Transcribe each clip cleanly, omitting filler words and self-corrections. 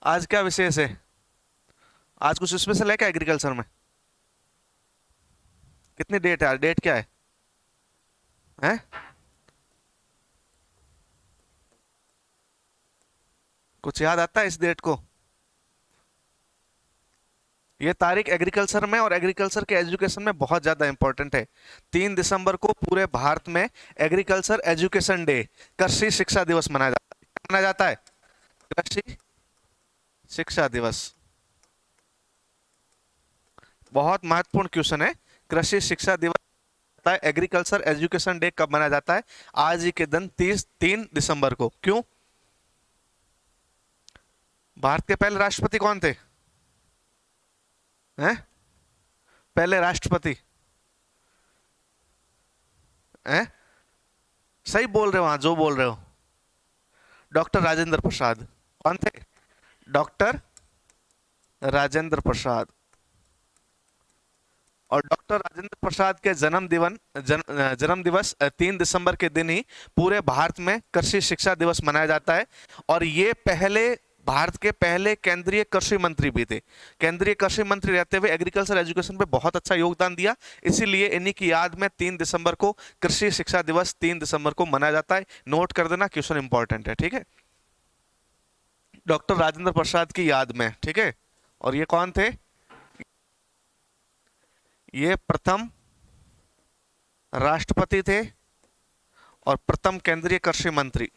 आज क्या विशेष है? आज कुछ स्पेशल है क्या एग्रीकल्चर में? कितनी डेट है आज? डेट क्या है? हैं? कुछ याद आता है इस डेट को? ये तारीख एग्रीकल्चर में और एग्रीकल्चर के एजुकेशन में बहुत ज्यादा इंपॉर्टेंट है। 3 दिसंबर को पूरे भारत में एग्रीकल्चर एजुकेशन डे, कृषि शिक्षा दिवस मनाया जाता है। क्या मनाया जाता है? कृषि शिक्षा दिवस। बहुत महत्वपूर्ण क्वेश्चन है। कृषि शिक्षा दिवस होता है, एग्रीकल्चर एजुकेशन डे कब मनाया जाता है? आज ही के दिन 3 दिसंबर को। क्यों? भारत के पहले राष्ट्रपति कौन थे? हैं? पहले राष्ट्रपति? हैं? सही बोल रहे हो, हाँ जो बोल रहे हो। डॉक्टर राजेंद्र प्रसाद। कौन थे? डॉक्टर राजेंद्र प्रसाद। और डॉक्टर राजेंद्र प्रसाद के जन्म दिवस 3 दिसंबर के दिन ही पूरे भारत में कृषि शिक्षा दिवस मनाया जाता है। और ये पहले भारत के पहले केंद्रीय कृषि मंत्री भी थे। केंद्रीय कृषि मंत्री रहते हुए एग्रीकल्चर एजुकेशन पे बहुत अच्छा योगदान दिया। इसीलिए इन्हीं की याद में 3 दिसंबर को कृषि शिक्षा दिवस 3 दिसंबर को मनाया जाता है। नोट कर देना, क्वेश्चन इंपॉर्टेंट है, ठीक है। डॉक्टर राजेंद्र प्रसाद की याद में, ठीक है। और ये कौन थे? ये प्रथम राष्ट्रपति थे और प्रथम केंद्रीय कृषि मंत्री।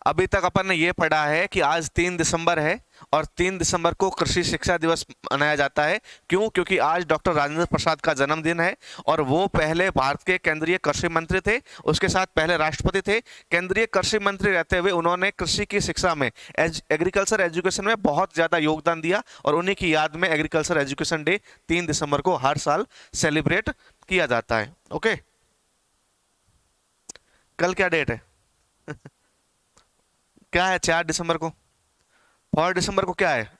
अभी तक अपन ने ये पढ़ा है कि आज 3 दिसंबर है और 3 दिसंबर को कृषि शिक्षा दिवस मनाया जाता है। क्यों? क्योंकि आज डॉक्टर राजेंद्र प्रसाद का जन्मदिन है और वो पहले भारत के केंद्रीय कृषि मंत्री थे। उसके साथ पहले राष्ट्रपति थे। केंद्रीय कृषि मंत्री रहते हुए उन्होंने कृषि की शिक्षा में, एग्रीकल्चर एजुकेशन में बहुत ज्यादा योगदान दिया। और उन्हीं की याद में एग्रीकल्चर एजुकेशन डे 3 दिसंबर को हर साल सेलिब्रेट किया जाता है। ओके। कल क्या डेट है? क्या है 4 दिसंबर को? 4 दिसंबर को क्या है?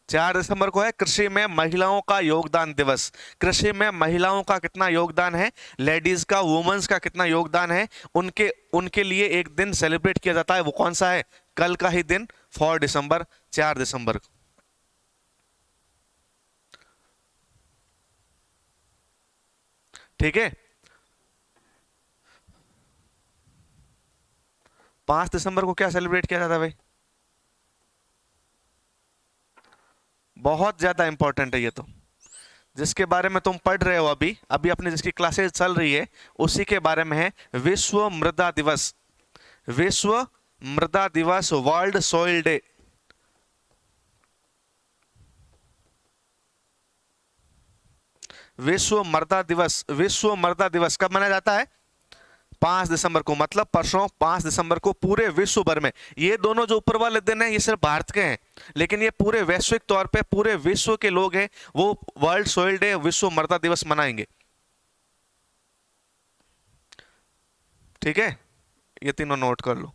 4 दिसंबर को है कृषि में महिलाओं का योगदान दिवस। कृषि में महिलाओं का कितना योगदान है, लेडीज का, वुमेन्स का कितना योगदान है, उनके उनके लिए एक दिन सेलिब्रेट किया जाता है। वो कौन सा है? कल का ही दिन, 4 दिसंबर, 4 दिसंबर। ठीक है। 5 दिसंबर को क्या सेलिब्रेट किया जाता है भाई? बहुत ज्यादा इंपॉर्टेंट है ये तो। जिसके बारे में तुम पढ़ रहे हो अभी अभी अपनी जिसकी क्लासेस चल रही है, उसी के बारे में है। विश्व मृदा दिवस। विश्व मृदा दिवस, वर्ल्ड सॉइल डे। विश्व मृदा दिवस कब मनाया जाता है? 5 दिसंबर को, मतलब परसों 5 दिसंबर को पूरे विश्व भर में। ये दोनों जो ऊपर वाले दिन हैं ये सिर्फ भारत के हैं, लेकिन ये पूरे वैश्विक तौर पे पूरे विश्व के लोग हैं, वो वर्ल्ड सोइल डे, विश्व मृदा दिवस मनाएंगे। ठीक है, ये तीनों नोट कर लो।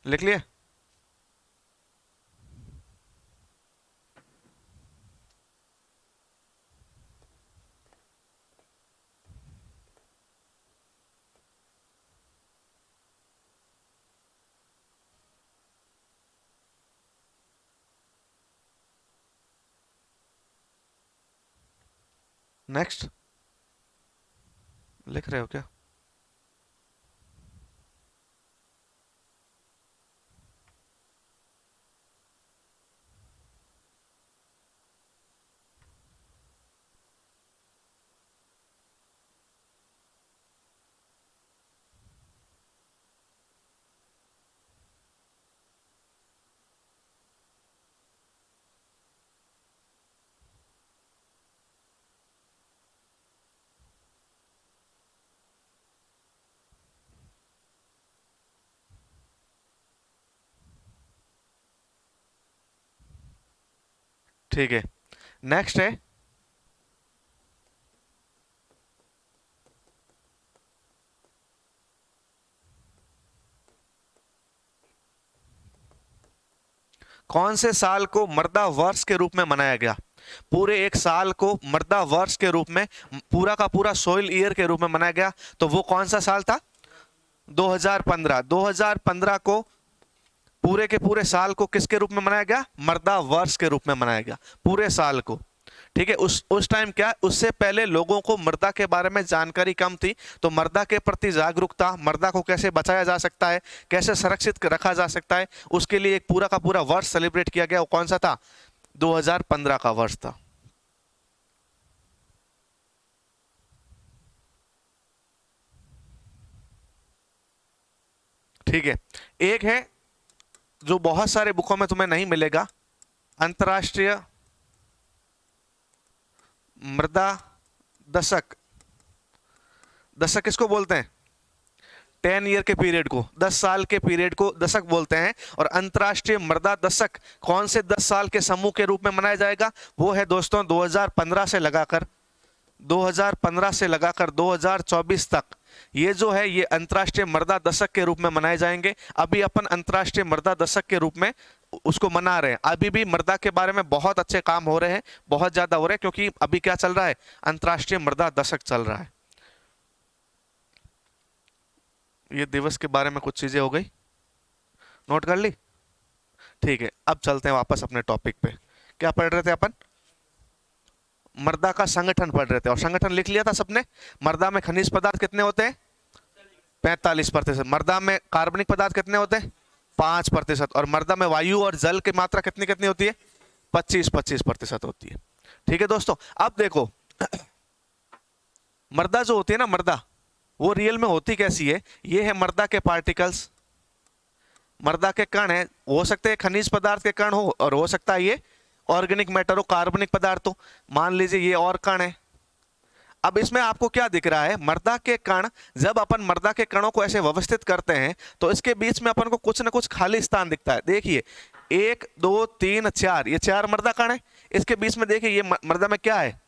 लिख लिए? नेक्स्ट लिख रहे हो क्या? ठीक है, नेक्स्ट है कौन से साल को मर्दा वर्ष के रूप में मनाया गया? पूरे एक साल को मर्दा वर्ष के रूप में, पूरा का पूरा सोइल ईयर के रूप में मनाया गया, तो वो कौन सा साल था? 2015। 2015 को पूरे के पूरे साल को किसके रूप में मनाया गया? मर्दा वर्ष के रूप में मनाया गया, पूरे साल को। ठीक है, उस टाइम क्या, उससे पहले लोगों को मर्दा के बारे में जानकारी कम थी, तो मर्दा के प्रति जागरूकता, मर्दा को कैसे बचाया जा सकता है, कैसे संरक्षित रखा जा सकता है, उसके लिए एक पूरा का पूरा वर्ष सेलिब्रेट किया गया। वो कौन सा था? 2015 का वर्ष था। ठीक है, एक है जो बहुत सारे बुकों में तुम्हें नहीं मिलेगा, अंतर्राष्ट्रीय मृदा दशक। दशक किसको बोलते हैं? 10 ईयर के पीरियड को, 10 साल के पीरियड को दशक बोलते हैं। और अंतर्राष्ट्रीय मृदा दशक कौन से 10 साल के समूह के रूप में मनाया जाएगा? वो है दोस्तों 2015 से लगाकर 2024 तक, ये जो है ये अंतर्राष्ट्रीय मृदा दशक के रूप में मनाए जाएंगे। अभी अपन अंतर्राष्ट्रीय मृदा दशक के रूप में उसको मना रहे हैं। अभी भी मृदा के बारे में बहुत अच्छे काम हो रहे हैं, बहुत ज्यादा हो रहे हैं, क्योंकि अभी क्या चल रहा है? अंतर्राष्ट्रीय मृदा दशक चल रहा है। ये दिवस के बारे में कुछ चीजें हो गई, नोट कर ली? ठीक है, अब चलते हैं वापस अपने टॉपिक पे। क्या पढ़ रहे थे अपन? मृदा का संगठन पढ़ रहे थे, और संगठन लिख लिया था सबने। मृदा में खनिज पदार्थ कितने होते हैं? 45%। मृदा में कार्बनिक पदार्थ कितने होते हैं? 5%। और मृदा में वायु और जल की मात्रा कितनी कितनी होती है? 25% होती है। ठीक है दोस्तों, अब देखो मृदा जो होती है ना, मृदा वो रियल में होती कैसी है? ये है मृदा के पार्टिकल्स, मृदा के कण है। हो सकते हैं खनिज पदार्थ के कण हो, और हो सकता है ये ऑर्गेनिक मैटर हो, कार्बनिक पदार्थ हो। मान लीजिए ये और कण है। अब इसमें आपको क्या दिख रहा है? मृदा के कण, जब अपन मृदा के कणों को ऐसे व्यवस्थित करते हैं तो इसके बीच में अपन को कुछ ना कुछ खाली स्थान दिखता है। देखिए 1 2 3 4, ये 4 मृदा कण है। इसके बीच में देखिए ये मृदा में क्या है?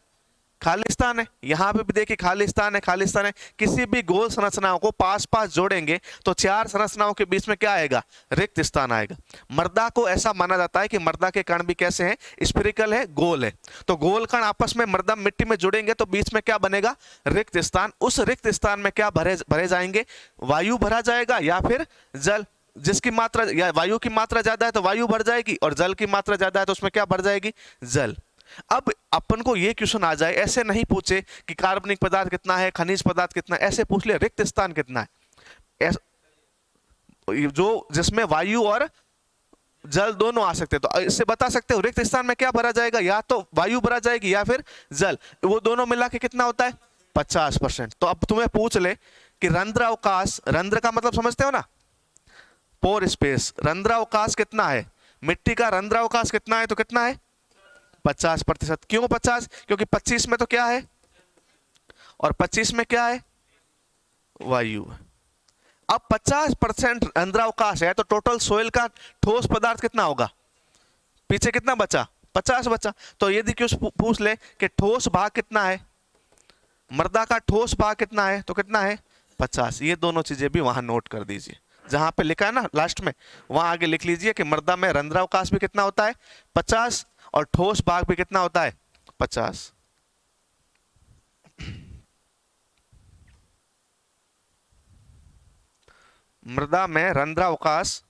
खालिस्तान है। यहाँ पे भी देखिए खालिस्तान है, खालिस्तान है। किसी भी गोल संरचनाओं को पास पास जोड़ेंगे तो 4 संरचनाओं के बीच में क्या आएगा? रिक्त स्थान आएगा। मृदा को ऐसा माना जाता है कि मृदा के कण भी कैसे हैं? स्फेरिकल है, गोल है। तो गोल कण आपस में मृदा मिट्टी में जुड़ेंगे तो बीच में क्या बनेगा? रिक्त स्थान। उस रिक्त स्थान में क्या भरे भरे जाएंगे? वायु भरा जाएगा या फिर जल। जिसकी मात्रा, या वायु की मात्रा ज्यादा है तो वायु भर जाएगी, और जल की मात्रा ज्यादा है तो उसमें क्या भर जाएगी? जल। अब अपन को ये क्वेश्चन आ जाए, ऐसे नहीं पूछे कि कार्बनिक पदार्थ कितना है, खनिज पदार्थ कितना है, ऐसे पूछ ले रिक्त स्थान कितना है। जो जिसमें वायु और जल दोनों आ सकते हैं, तो इससे बता सकते हो रिक्त स्थान में क्या भरा जाएगा? या तो वायु भरा जाएगी या फिर जल। वो दोनों मिला के कितना होता है? 50%। तो अब तुम्हें पूछ ले कि रंध्र अवकाश, रंध्र का मतलब समझते हो ना? पोर स्पेस। रंध्र अवकाश कितना है? मिट्टी का रंध्र अवकाश कितना है? तो कितना है? 50%। क्यों 50? क्योंकि 25 में तो क्या है, और 25 में क्या है? वायु। अब 50% रंध्रावकाश है तो टोटल सोइल का ठोस पदार्थ कितना होगा? पीछे कितना बचा? 50 बचा। तो यदि क्यों पूछ ले कि ठोस भाग कितना है, मृदा का ठोस भाग कितना है, तो कितना है? 50। ये दोनों चीजें भी वहां नोट कर दीजिए, जहां पे लिखा है ना लास्ट में, वहां आगे लिख लीजिए कि मृदा में रंध्रावकाश भी कितना होता है? 50। और ठोस भाग भी कितना होता है? 50। मृदा में रंध्रावकाश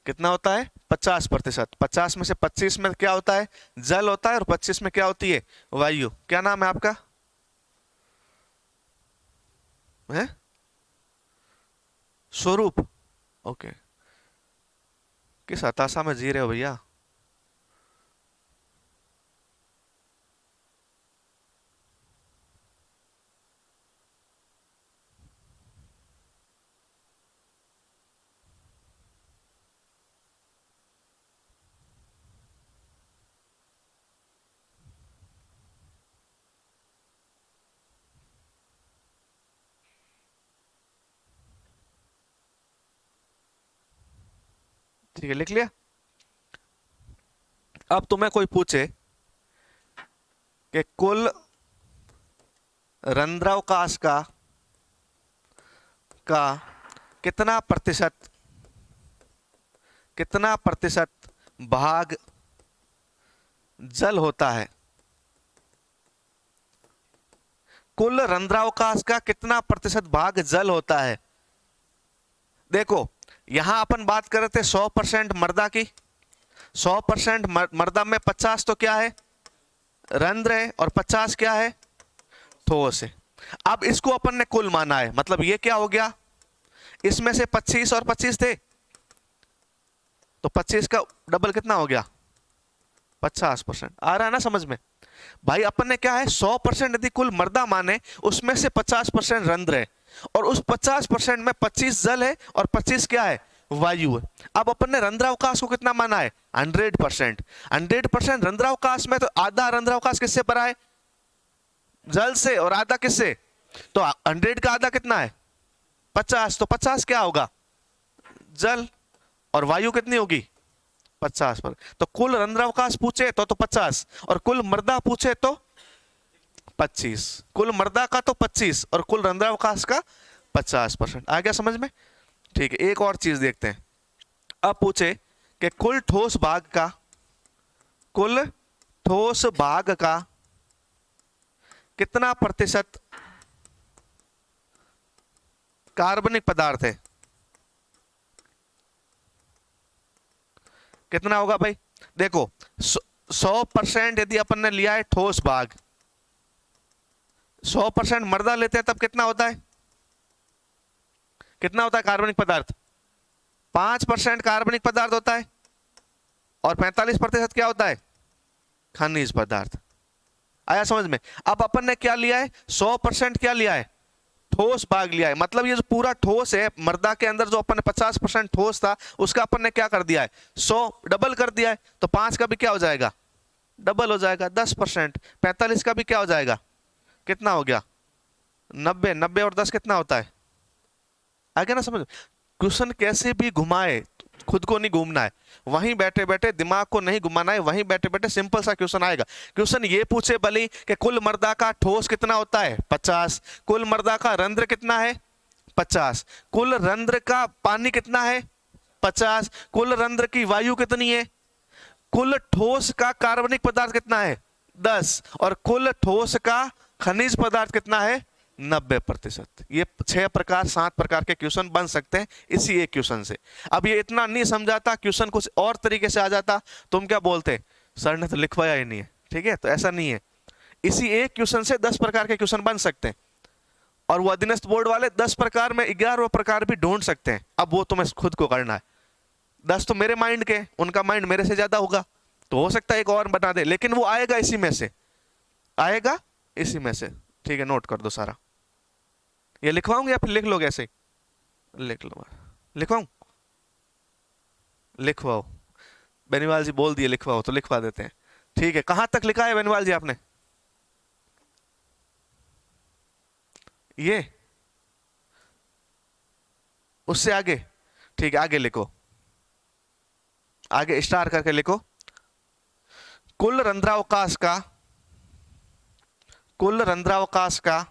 कितना होता है? 50%। 50 में से 25 में क्या होता है? जल होता है, और 25 में क्या होती है? वायु। क्या नाम है आपका? है स्वरूप। ओके, किस हताशा में जी रहे हो भैया? ठीक है, लिख लिया? अब तुम्हें कोई पूछे कि कुल रंध्रावकाश का कितना प्रतिशत भाग जल होता है, कुल रंध्रावकाश का कितना प्रतिशत भाग जल होता है। देखो यहां अपन बात कर रहे थे 100% मर्दा की, 100% मर्दा में 50 तो क्या है, रंध्र है, और 50 क्या है, ठोस है। अब इसको अपन ने कुल माना है, मतलब ये क्या हो गया, इसमें से 25 और 25 थे, तो 25 का डबल कितना हो गया, 50%। आ रहा है ना समझ में भाई। अपन ने क्या है 100% यदि कुल मर्दा माने, उसमें से 50% रंध्र है, और उस 50% में 25 जल है और 25 क्या है, वायु है। अब अपन ने रंध्रावकाश को कितना माना है, 100%। 100% रंध्रावकाश में तो आधा रंध्रावकाश किससे भरा है, जल से, और आधा किससे, तो 100 का आधा कितना है, 50, तो 50 क्या होगा, जल, और वायु कितनी होगी, 50 पर। तो कुल रंध्रावकाश पूछे तो 50, और कुल मर्दा पूछे तो 25। कुल मर्दा का तो 25 और कुल रंध्रावकाश का 50%। आ गया समझ में। ठीक है, एक और चीज देखते हैं। अब पूछे कि कुल ठोस भाग का कितना प्रतिशत कार्बनिक पदार्थ है, कितना होगा भाई। देखो 100% यदि अपन ने लिया है ठोस भाग, 100% मर्दा लेते हैं तब कितना होता है, कितना होता है कार्बनिक पदार्थ, 5% कार्बनिक पदार्थ होता है, और 45% क्या होता है, खनिज पदार्थ। आया समझ में। अब अपन ने क्या लिया है, 100% क्या लिया है, ठोस भाग लिया है। मतलब ये जो पूरा ठोस है मर्दा के अंदर, जो अपन ने 50% ठोस था, उसका अपन ने क्या कर दिया है, 100 डबल कर दिया है, तो 5 का भी क्या हो जाएगा, डबल हो जाएगा 10%। 45 का भी क्या हो जाएगा, कितना हो गया, 90। 90 और 10 कितना होता है, आ गया ना समझ। क्वेश्चन कैसे भी घुमाए, खुद को नहीं घूमना है, वहीं बैठे बैठे दिमाग को नहीं घुमाना है, वहीं बैठे बैठे सिंपल सा क्वेश्चन आएगा। क्वेश्चन ये पूछे भले कि कुल मर्दा का ठोस कितना होता है, 50, कुल मर्दा का रंध्र कितना है, 50, कुल रंध्र का पानी कितना है, 50, कुल रंध्र की वायु कितनी है, कुल ठोस का कार्बनिक पदार्थ कितना है, 10, और कुल ठोस का खनिज पदार्थ कितना है, 90%। ये 6 प्रकार 7 प्रकार के क्वेश्चन बन सकते हैं इसी एक क्वेश्चन से। अब ये इतना नहीं समझाता, क्वेश्चन कुछ और तरीके से आ जाता, तुम क्या बोलते, सर ने तो लिखवाया ही नहीं है। ठीक है, तो ऐसा नहीं है, इसी एक क्वेश्चन से 10 प्रकार के क्वेश्चन बन सकते हैं, और वो अधीनस्थ बोर्ड वाले 10 प्रकार में 11वां प्रकार भी ढूंढ सकते हैं। अब वो तुम्हें खुद को करना है। 10 तो मेरे माइंड के, उनका माइंड मेरे से ज्यादा होगा, तो हो सकता है एक और बता दे, लेकिन वो आएगा इसी में से, आएगा इसी में से। ठीक है, नोट कर दो सारा। ये लिखवाऊंगे या फिर लिख लोगे ऐसे, लिख लो, लिखवाऊं, लिखवाओ। बेनीवाल जी बोल दिए लिखवाओ, तो लिखवा देते हैं। ठीक है, कहां तक लिखा है बेनीवाल जी आपने, ये उससे आगे, ठीक है आगे लिखो, आगे स्टार करके लिखो। कुल रंध्रावकाश का, कुल रंध्रावकाश का,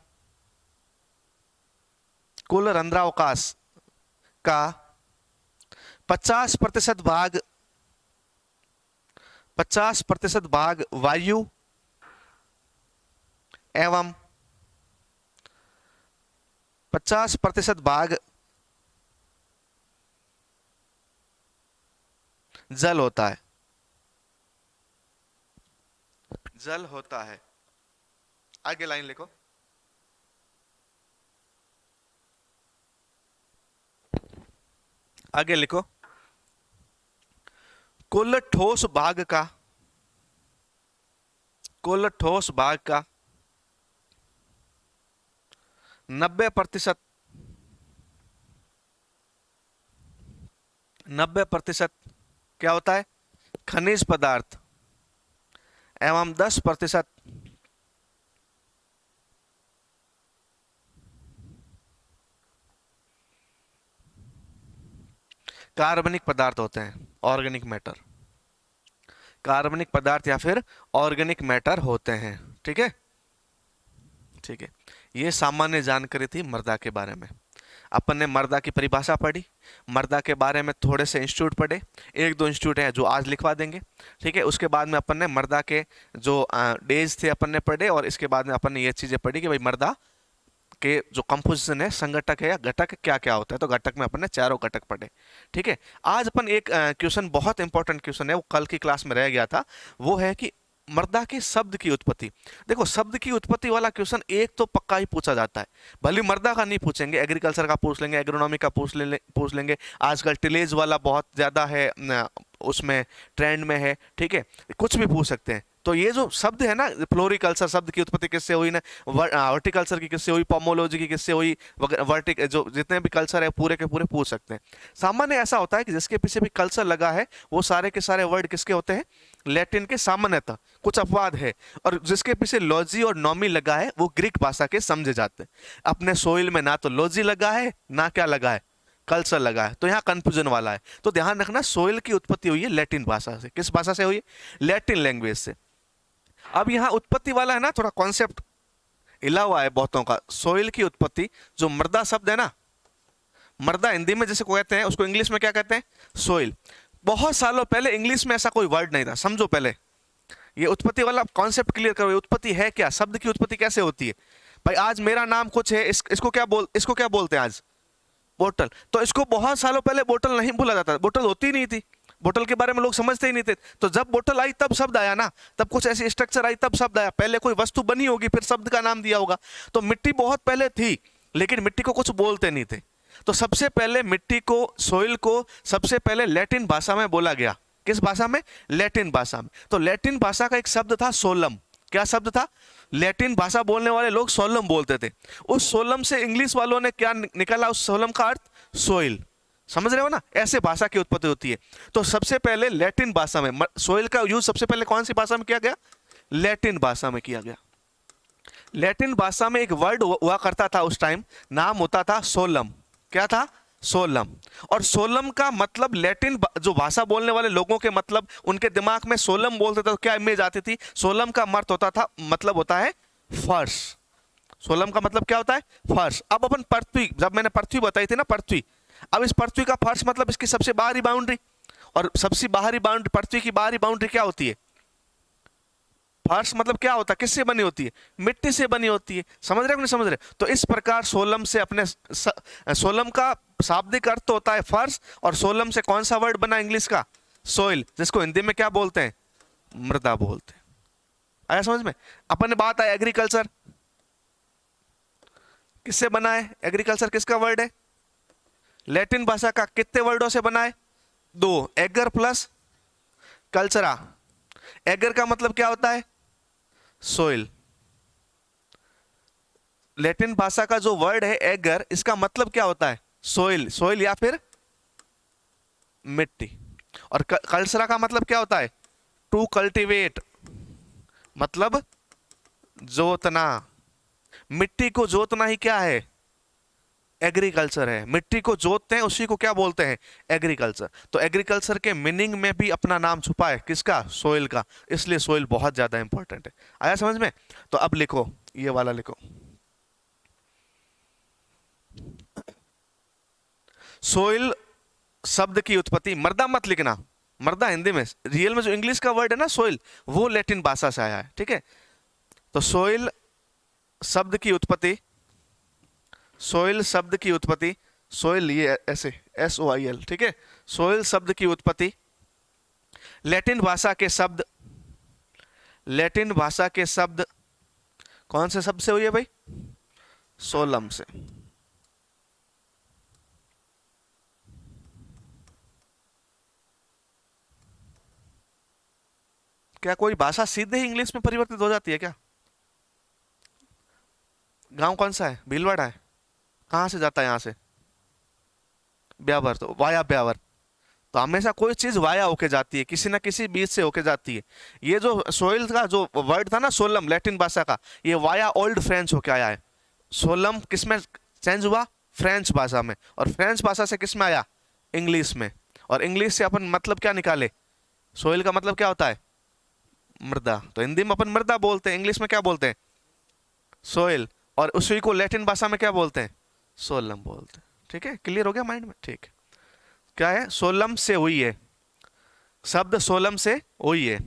कुल रंध्रावकाश का 50% भाग, 50% भाग वायु एवं 50% भाग जल होता है, जल होता है। आगे लाइन लिखो, आगे लिखो। कुल ठोस भाग का, कुल ठोस भाग का 90%, 90% क्या होता है, खनिज पदार्थ, एवं 10% कार्बनिक पदार्थ होते हैं, ऑर्गेनिक मैटर। कार्बनिक पदार्थ या फिर ऑर्गेनिक मैटर होते हैं। ठीक है, ठीक है। ये सामान्य जानकारी थी मृदा के बारे में। अपन ने मृदा की परिभाषा पढ़ी, मृदा के बारे में थोड़े से इंस्टीट्यूट पढ़े, एक दो इंस्टीट्यूट हैं जो आज लिखवा देंगे। ठीक है, उसके बाद में अपन ने मृदा के जो डेज थे अपन ने पढ़े, और इसके बाद में अपन ने ये चीजें पढ़ी कि भाई मृदा के जो कंपोजिशन है, संगठक है या घटक, क्या क्या होता है। तो घटक में अपन ने चारों घटक पढ़े। ठीक है, आज अपन एक क्वेश्चन, बहुत इंपॉर्टेंट क्वेश्चन है, वो कल की क्लास में रह गया था, वो है कि मृदा के शब्द की उत्पत्ति। देखो, शब्द की उत्पत्ति वाला क्वेश्चन एक तो पक्का ही पूछा जाता है, भले मृदा का नहीं पूछेंगे, एग्रीकल्चर का पूछ लेंगे, एग्रोनॉमी का पूछ लेंगे। आजकल टिलेज वाला बहुत ज्यादा है, उसमें ट्रेंड में है। ठीक है, कुछ भी पूछ सकते हैं। तो ये जो शब्द है ना, फ्लोरिकल्चर शब्द की उत्पत्ति किससे हुई ना, हॉर्टिकल्चर की किससे हुई, पोमोलॉजी की किससे हुई, वर्टिक जो जितने भी कल्चर है पूरे के पूरे पूछ सकते हैं। सामान्य ऐसा होता है कि जिसके पीछे भी कल्चर लगा है वो सारे के सारे वर्ड किसके होते हैं, लैटिन के सामान्यतः, कुछ अपवाद है। और जिसके पीछे लॉजी और नॉमी लगा है वो ग्रीक भाषा के समझे जाते हैं। अपने सोइल में ना तो लॉजी लगा है ना क्या लगा है, कल्चर लगा है, तो यहाँ कंफ्यूजन वाला है। तो ध्यान रखना, सोइल की उत्पत्ति हुई है लैटिन भाषा से। किस भाषा से हुई है, लैटिन लैंग्वेज से। अब यहाँ उत्पत्ति वाला है ना, थोड़ा कॉन्सेप्ट हिला हुआ है बहुतों का। सोइल की उत्पत्ति, जो मृदा शब्द है ना, मृदा हिंदी में जैसे को कहते हैं, उसको इंग्लिश में क्या कहते हैं, सोइल। बहुत सालों पहले इंग्लिश में ऐसा कोई वर्ड नहीं था, समझो पहले ये उत्पत्ति वाला कॉन्सेप्ट क्लियर करो। ये उत्पत्ति है क्या, शब्द की उत्पत्ति कैसे होती है। भाई आज मेरा नाम कुछ है, इसको क्या बोलते हैं आज, बोतल। तो इसको बहुत सालों पहले बोतल नहीं बोला जाता, बोतल होती नहीं थी, बोतल के बारे में लोग समझते ही नहीं थे। तो जब बोतल आई तब शब्द आया ना, तब कुछ ऐसी स्ट्रक्चर आई तब शब्द आया। पहले कोई वस्तु बनी होगी फिर शब्द का नाम दिया होगा। तो मिट्टी बहुत पहले थी, लेकिन मिट्टी को कुछ बोलते नहीं थे। तो सबसे पहले मिट्टी को, सोइल को सबसे पहले लैटिन भाषा में बोला गया। किस भाषा में, लैटिन भाषा में। तो लैटिन भाषा का एक शब्द था सोलम। क्या शब्द था, लैटिन भाषा बोलने वाले लोग सोलम बोलते थे। उस सोलम से इंग्लिश वालों ने क्या निकाला, उस सोलम का अर्थ सोइल। समझ रहे हो ना, ऐसे भाषा की उत्पत्ति होती है। तो सबसे पहले लैटिन भाषा में सोइल का यूज सबसे पहले कौन सी भाषा में किया गया, लैटिन भाषा में किया गया। लैटिन भाषा में एक वर्ड हुआ करता था उस टाइम, नाम होता था सोलम। क्या था, सोलम। और सोलम का मतलब लैटिन जो भाषा बोलने वाले लोगों के मतलब उनके दिमाग में सोलम बोलते थे तो क्या इमेज आती थी, सोलम का मतलब होता है फर्श। सोलम का मतलब क्या होता है, फर्श। अब अपन पृथ्वी, जब मैंने पृथ्वी बताई थी ना, पृथ्वी, अब इस पृथ्वी का फर्श मतलब इसकी सबसे बाहरी बाउंड्री। और सबसे बाहरी बाउंड्री, पृथ्वी की बाहरी बाउंड्री क्या होती है, फर्श मतलब क्या होता है, किससे बनी होती है, मिट्टी से बनी होती है। समझ रहे हो नहीं समझ रहे। तो इस प्रकार सोलम से अपने सोलम का शाब्दिक अर्थ होता है फर्श, और सोलम से कौन सा वर्ड बना इंग्लिश का, सोइल, जिसको हिंदी में क्या बोलते हैं, मृदा बोलते हैं। आया समझ में। अपन ने बात है एग्रीकल्चर, किससे बना है, एग्रीकल्चर किसका वर्ड है, लैटिन भाषा का। कितने वर्डों से बना है, दो, एगर प्लस कल्चरा। एगर का मतलब क्या होता है, सोइल। लैटिन भाषा का जो वर्ड है एगर, इसका मतलब क्या होता है, सोइल, सोइल या फिर मिट्टी। और कल्चरा का मतलब क्या होता है, टू कल्टीवेट, मतलब जोतना। मिट्टी को जोतना ही क्या है, एग्रीकल्चर है। मिट्टी को जोतते हैं उसी को क्या बोलते हैं, एग्रीकल्चर। तो एग्रीकल्चर के मीनिंग में भी अपना नाम छुपा है, किसका, सोइल का। इसलिए सोइल बहुत ज्यादा इंपॉर्टेंट है। आया समझ में। तो अब लिखो, ये वाला लिखो, सोइल शब्द की उत्पत्ति। मृदा मत लिखना, मृदा हिंदी में, रियल में जो इंग्लिश का वर्ड है ना सोइल, वो लैटिन भाषा से आया है। ठीक है, तो सोइल शब्द की उत्पत्ति, सोइल शब्द की उत्पत्ति, सोइल ये ऐसे SOIL, ठीक है। सोइल शब्द की उत्पत्ति लैटिन भाषा के शब्द, लैटिन भाषा के शब्द कौन से शब्द से हुई है भाई, सोलम से। क्या कोई भाषा सीधे ही इंग्लिश में परिवर्तित हो जाती है क्या, गांव कौन सा है, भीलवाड़ा है, कहां से जाता है, यहां से ब्यावर, तो वाया ब्यावर। तो हमेशा कोई चीज वाया होके जाती है, किसी ना किसी बीच से होके जाती है। ये जो सोइल का जो वर्ड था ना सोलम, लैटिन भाषा का, ये वाया ओल्ड फ्रेंच होके आया है। सोलम किसमें चेंज हुआ, फ्रेंच भाषा में, और फ्रेंच भाषा से किसमें आया, इंग्लिश में। और इंग्लिश से अपन मतलब क्या निकाले, सोइल का मतलब क्या होता है, मृदा। तो हिंदी में अपन मृदा बोलते हैं, इंग्लिश में क्या बोलते हैं? सोइल। और उसी को लैटिन भाषा में क्या बोलते हैं? सोलम बोलते हैं। ठीक है, क्लियर हो गया माइंड में? ठीक है। क्या है? सोलम से हुई है, शब्द सोलम से हुई है।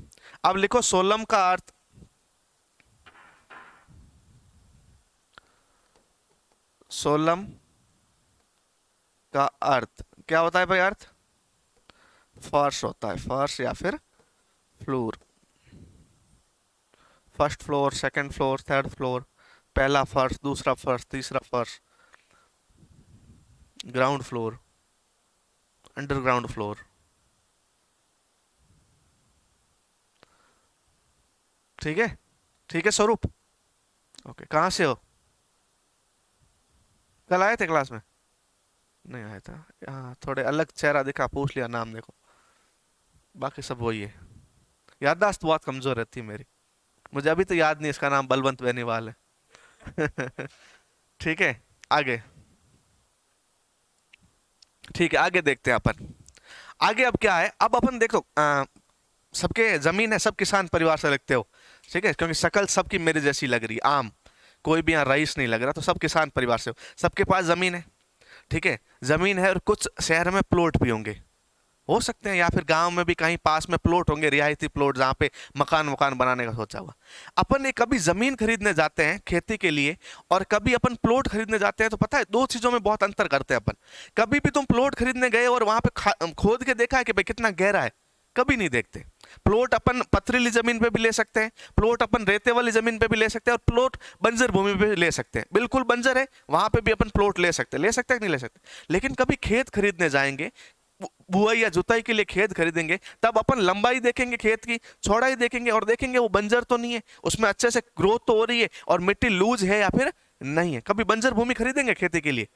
अब लिखो सोलम का अर्थ। सोलम का अर्थ क्या होता है भाई? अर्थ फर्श होता है, फर्श या फिर floor. First floor, second floor, third floor, पहला फर्श, दूसरा फर्श, तीसरा फर्श, ग्राउंड फ्लोर, अंडरग्राउंड फ्लोर। ठीक है, ठीक है स्वरूप। ओके, कहाँ से हो? कल आए थे क्लास में? नहीं आया था। हाँ, थोड़े अलग चेहरा दिखा, पूछ लिया नाम, देखो बाकी सब वही है। याददाश्त बहुत कमजोर रहती है मेरी, मुझे अभी तो याद नहीं इसका नाम बलवंत बेनीवाल है। ठीक है, आगे। ठीक है, आगे देखते हैं अपन। आगे अब क्या है? अब अपन देखो, सबके जमीन है, सब किसान परिवार से लगते हो। ठीक है, क्योंकि शक्ल सबकी मेरे जैसी लग रही है, आम, कोई भी यहाँ रईस नहीं लग रहा, तो सब किसान परिवार से हो, सबके पास जमीन है। ठीक है, जमीन है, और कुछ शहर में प्लॉट भी होंगे, हो सकते हैं, या फिर गांव में भी कहीं पास में प्लॉट होंगे, रियायती प्लॉट, जहाँ पे मकान वकान बनाने का सोचा हुआ। अपन ये कभी जमीन खरीदने जाते हैं खेती के लिए, और कभी अपन प्लॉट खरीदने जाते हैं, तो पता है दो चीजों में बहुत अंतर करते हैं अपन। कभी भी तुम प्लॉट खरीदने गए और वहां पे खोद के देखा है कि भाई कितना गहरा है? कभी नहीं देखते। प्लॉट अपन पथरीली जमीन पे भी ले सकते हैं, प्लॉट अपन रेते वाली जमीन पे भी ले सकते हैं, और प्लॉट बंजर भूमि पे भी ले सकते हैं, बिल्कुल बंजर है वहां पे भी अपन प्लॉट ले सकते हैं कि नहीं ले सकते? लेकिन कभी खेत खरीदने जाएंगे, बुआई या जुताई के लिए खेत खरीदेंगे, तब अपन लंबाई देखेंगे, खेत की चौड़ाई देखेंगे, और देखेंगे वो बंजर तो नहीं है, उसमें अच्छे से ग्रोथ तो हो रही है, और मिट्टी लूज है या फिर नहीं है। कभी बंजर भूमि खरीदेंगे खेती के लिए?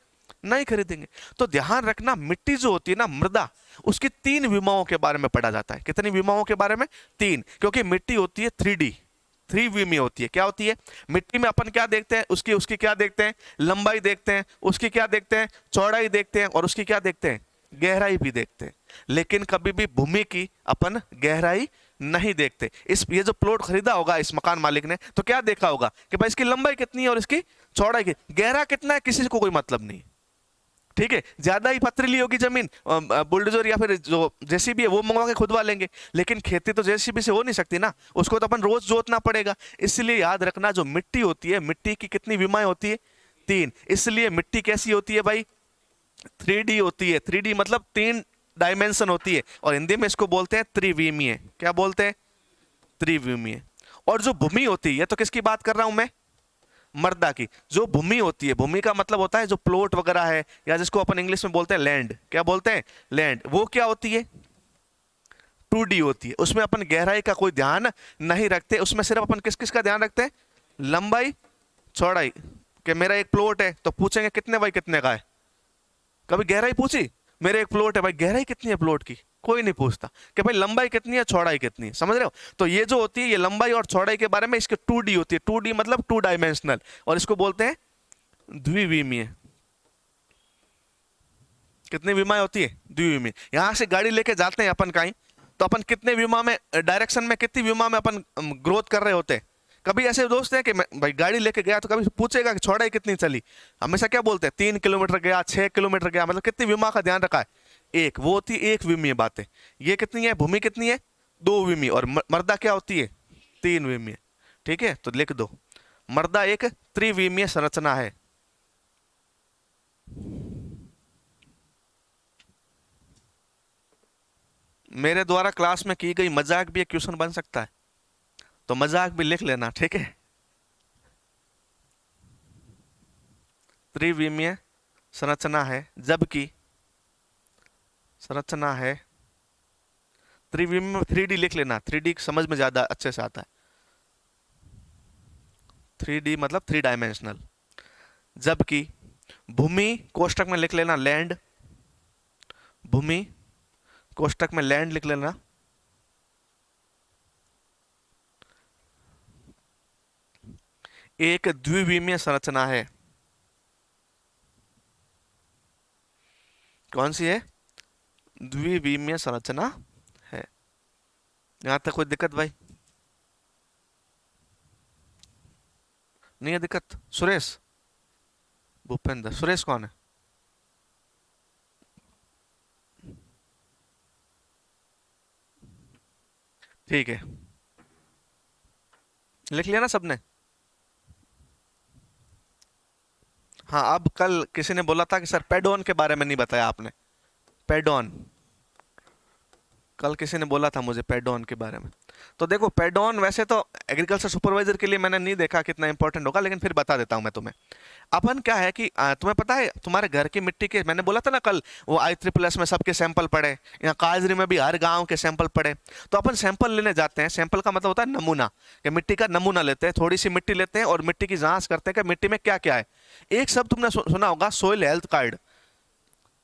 नहीं खरीदेंगे। तो ध्यान रखना, मिट्टी जो होती है ना, मृदा, उसकी तीन विमाओं के बारे में पढ़ा जाता है। कितनी विमाओं के बारे में? तीन। क्योंकि मिट्टी होती है 3D, 3 विमी होती है। क्या होती है? मिट्टी में अपन क्या देखते हैं? उसकी उसकी क्या देखते हैं? लंबाई देखते हैं। उसकी क्या देखते हैं? चौड़ाई देखते हैं। और उसकी क्या देखते हैं? गहराई भी देखते हैं। लेकिन कभी भी भूमि की अपन गहराई नहीं देखते। इस ये जो प्लॉट खरीदा होगा इस मकान मालिक ने, तो क्या देखा होगा कि भाई इसकी लंबाई कितनी है और इसकी चौड़ाई की, गहरा कितना है किसी को कोई मतलब नहीं। ठीक है, ज्यादा ही पथरीली होगी जमीन, बुलडोजर या फिर जो जेसीबी है वो मंगवा के खुदवा लेंगे। लेकिन खेती तो जेसीबी से हो नहीं सकती ना, उसको तो अपन रोज जोतना पड़ेगा। इसलिए याद रखना, जो मिट्टी होती है, मिट्टी की कितनी विमाएं होती है? तीन। इसलिए मिट्टी कैसी होती है भाई? 3D होती है। 3D मतलब 3 डायमेंशन होती है, और हिंदी में इसको बोलते हैं त्रिविमीय। क्या बोलते हैं? त्रिविमीय। और जो भूमि होती है, ये तो किसकी बात कर रहा हूं मैं? मृदा की। जो भूमि होती है, भूमि का मतलब होता है जो प्लॉट वगैरह है, या जिसको अपन इंग्लिश में बोलते हैं लैंड। क्या बोलते हैं? लैंड। वो क्या होती है? 2D होती है। उसमें अपन गहराई का कोई ध्यान नहीं रखते, उसमें सिर्फ अपन किस किस का ध्यान रखते हैं? लंबाई, चौड़ाई। कि मेरा एक प्लॉट है, तो पूछेंगे कितने बाई कितने का है? कभी गहराई पूछी? मेरे एक प्लॉट है भाई, गहराई कितनी है प्लॉट की? कोई नहीं पूछता। कि भाई लंबाई कितनी है, चौड़ाई कितनी है? समझ रहे हो? तो ये जो होती है, ये लंबाई और चौड़ाई के बारे में, इसके 2D होती है। 2D मतलब 2 डायमेंशनल, और इसको बोलते हैं द्विविमीय। कितनी विमाएं होती है? द्विविमीय। यहां से गाड़ी लेके जाते हैं अपन कहीं, तो अपन कितने विमा में, डायरेक्शन में, कितनी विमा में अपन ग्रोथ कर रहे होते हैं? कभी ऐसे दोस्त हैं कि मैं भाई गाड़ी लेके गया, तो कभी पूछेगा कि चौड़ाई कितनी चली? हमेशा क्या बोलते हैं? 3 किलोमीटर गया, 6 किलोमीटर गया, मतलब कितनी विमा का ध्यान रखा है? एक। वो होती है 1 विमीय बातें। ये कितनी है? भूमि कितनी है? 2 विमीय। और मृदा क्या होती है? 3 विमीय। ठीक है, तो लिख दो, मृदा एक त्रिविमीय संरचना है। मेरे द्वारा क्लास में की गई मजाक भी एक क्वेश्चन बन सकता है, तो मजाक भी लिख लेना, ठीक है? त्रिविमीय संरचना है, जबकि संरचना है त्रिविमीय में 3D लिख लेना, 3D समझ में ज्यादा अच्छे से आता है। 3D मतलब 3 डायमेंशनल। जबकि भूमि कोष्टक में लिख लेना लैंड, भूमि कोष्टक में लैंड लिख लेना। एक द्विविमीय संरचना है। कौन सी है? द्विविमीय संरचना है। यहां तक कोई दिक्कत भाई? नहीं है दिक्कत? सुरेश, भूपेंद्र, सुरेश कौन है? ठीक है, लिख लिया ना सबने? हाँ, अब कल किसी ने बोला था कि सर पेडोन के बारे में नहीं बताया आपने। पेडोन, कल किसी ने बोला था मुझे पेडोन के बारे में। तो देखो, पेडोन वैसे तो एग्रीकल्चर सुपरवाइजर के लिए मैंने नहीं देखा कितना इंपॉर्टेंट होगा, लेकिन फिर बता देता हूं मैं तुम्हें। अपन क्या है कि तुम्हें पता है तुम्हारे घर की मिट्टी के, मैंने बोला था ना कल, वो ISSS में सबके सैंपल पड़े, यहाँ काजरी में भी हर गांव के सैंपल पड़े। तो अपन सैंपल लेने जाते हैं, सैंपल का मतलब होता है नमूना, कि मिट्टी का नमूना लेते हैं, थोड़ी सी मिट्टी लेते हैं और मिट्टी की जांच करते हैं कि मिट्टी में क्या क्या है। एक शब्द तुमने सुना होगा, सोइल हेल्थ कार्ड।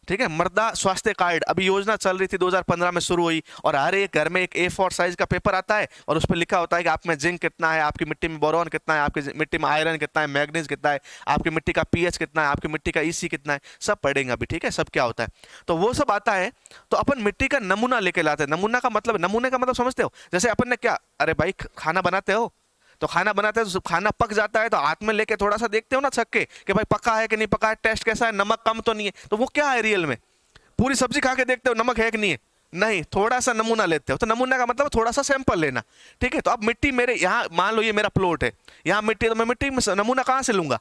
ठीक है, मृदा स्वास्थ्य कार्ड, अभी योजना चल रही थी 2015 में शुरू हुई, और हर एक घर में एक A4 साइज का पेपर आता है और उस पर लिखा होता है कि आप में जिंक कितना है, आपकी मिट्टी में बोरॉन कितना है, आपकी मिट्टी में आयरन कितना है, मैग्नीज कितना है, आपकी मिट्टी का पीएच कितना है, आपकी मिट्टी का EC कितना है, सब पढ़ेंगे अभी। ठीक है, सब क्या होता है, तो वो सब आता है। तो अपन मिट्टी का नमूना लेके लाते हैं। नमूना का मतलब, नमूने का मतलब समझते हो? जैसे अपन ने क्या, अरे भाई खाना बनाते हो, तो खाना बनाते हैं तो खाना पक जाता है तो हाथ में लेके थोड़ा सा देखते हो ना छक के कि भाई पका है कि नहीं पका है, टेस्ट कैसा है, नमक कम तो नहीं है। तो वो क्या है रियल में? पूरी सब्जी खा के देखते हो नमक है कि नहीं है? नहीं, थोड़ा सा नमूना लेते हो। तो नमूना का मतलब थोड़ा सा सैंपल लेना। ठीक है, तो अब मिट्टी मेरे यहाँ, मान लो ये मेरा प्लॉट है, यहाँ मिट्टी है, तो मैं मिट्टी में नमूना कहाँ से लूंगा?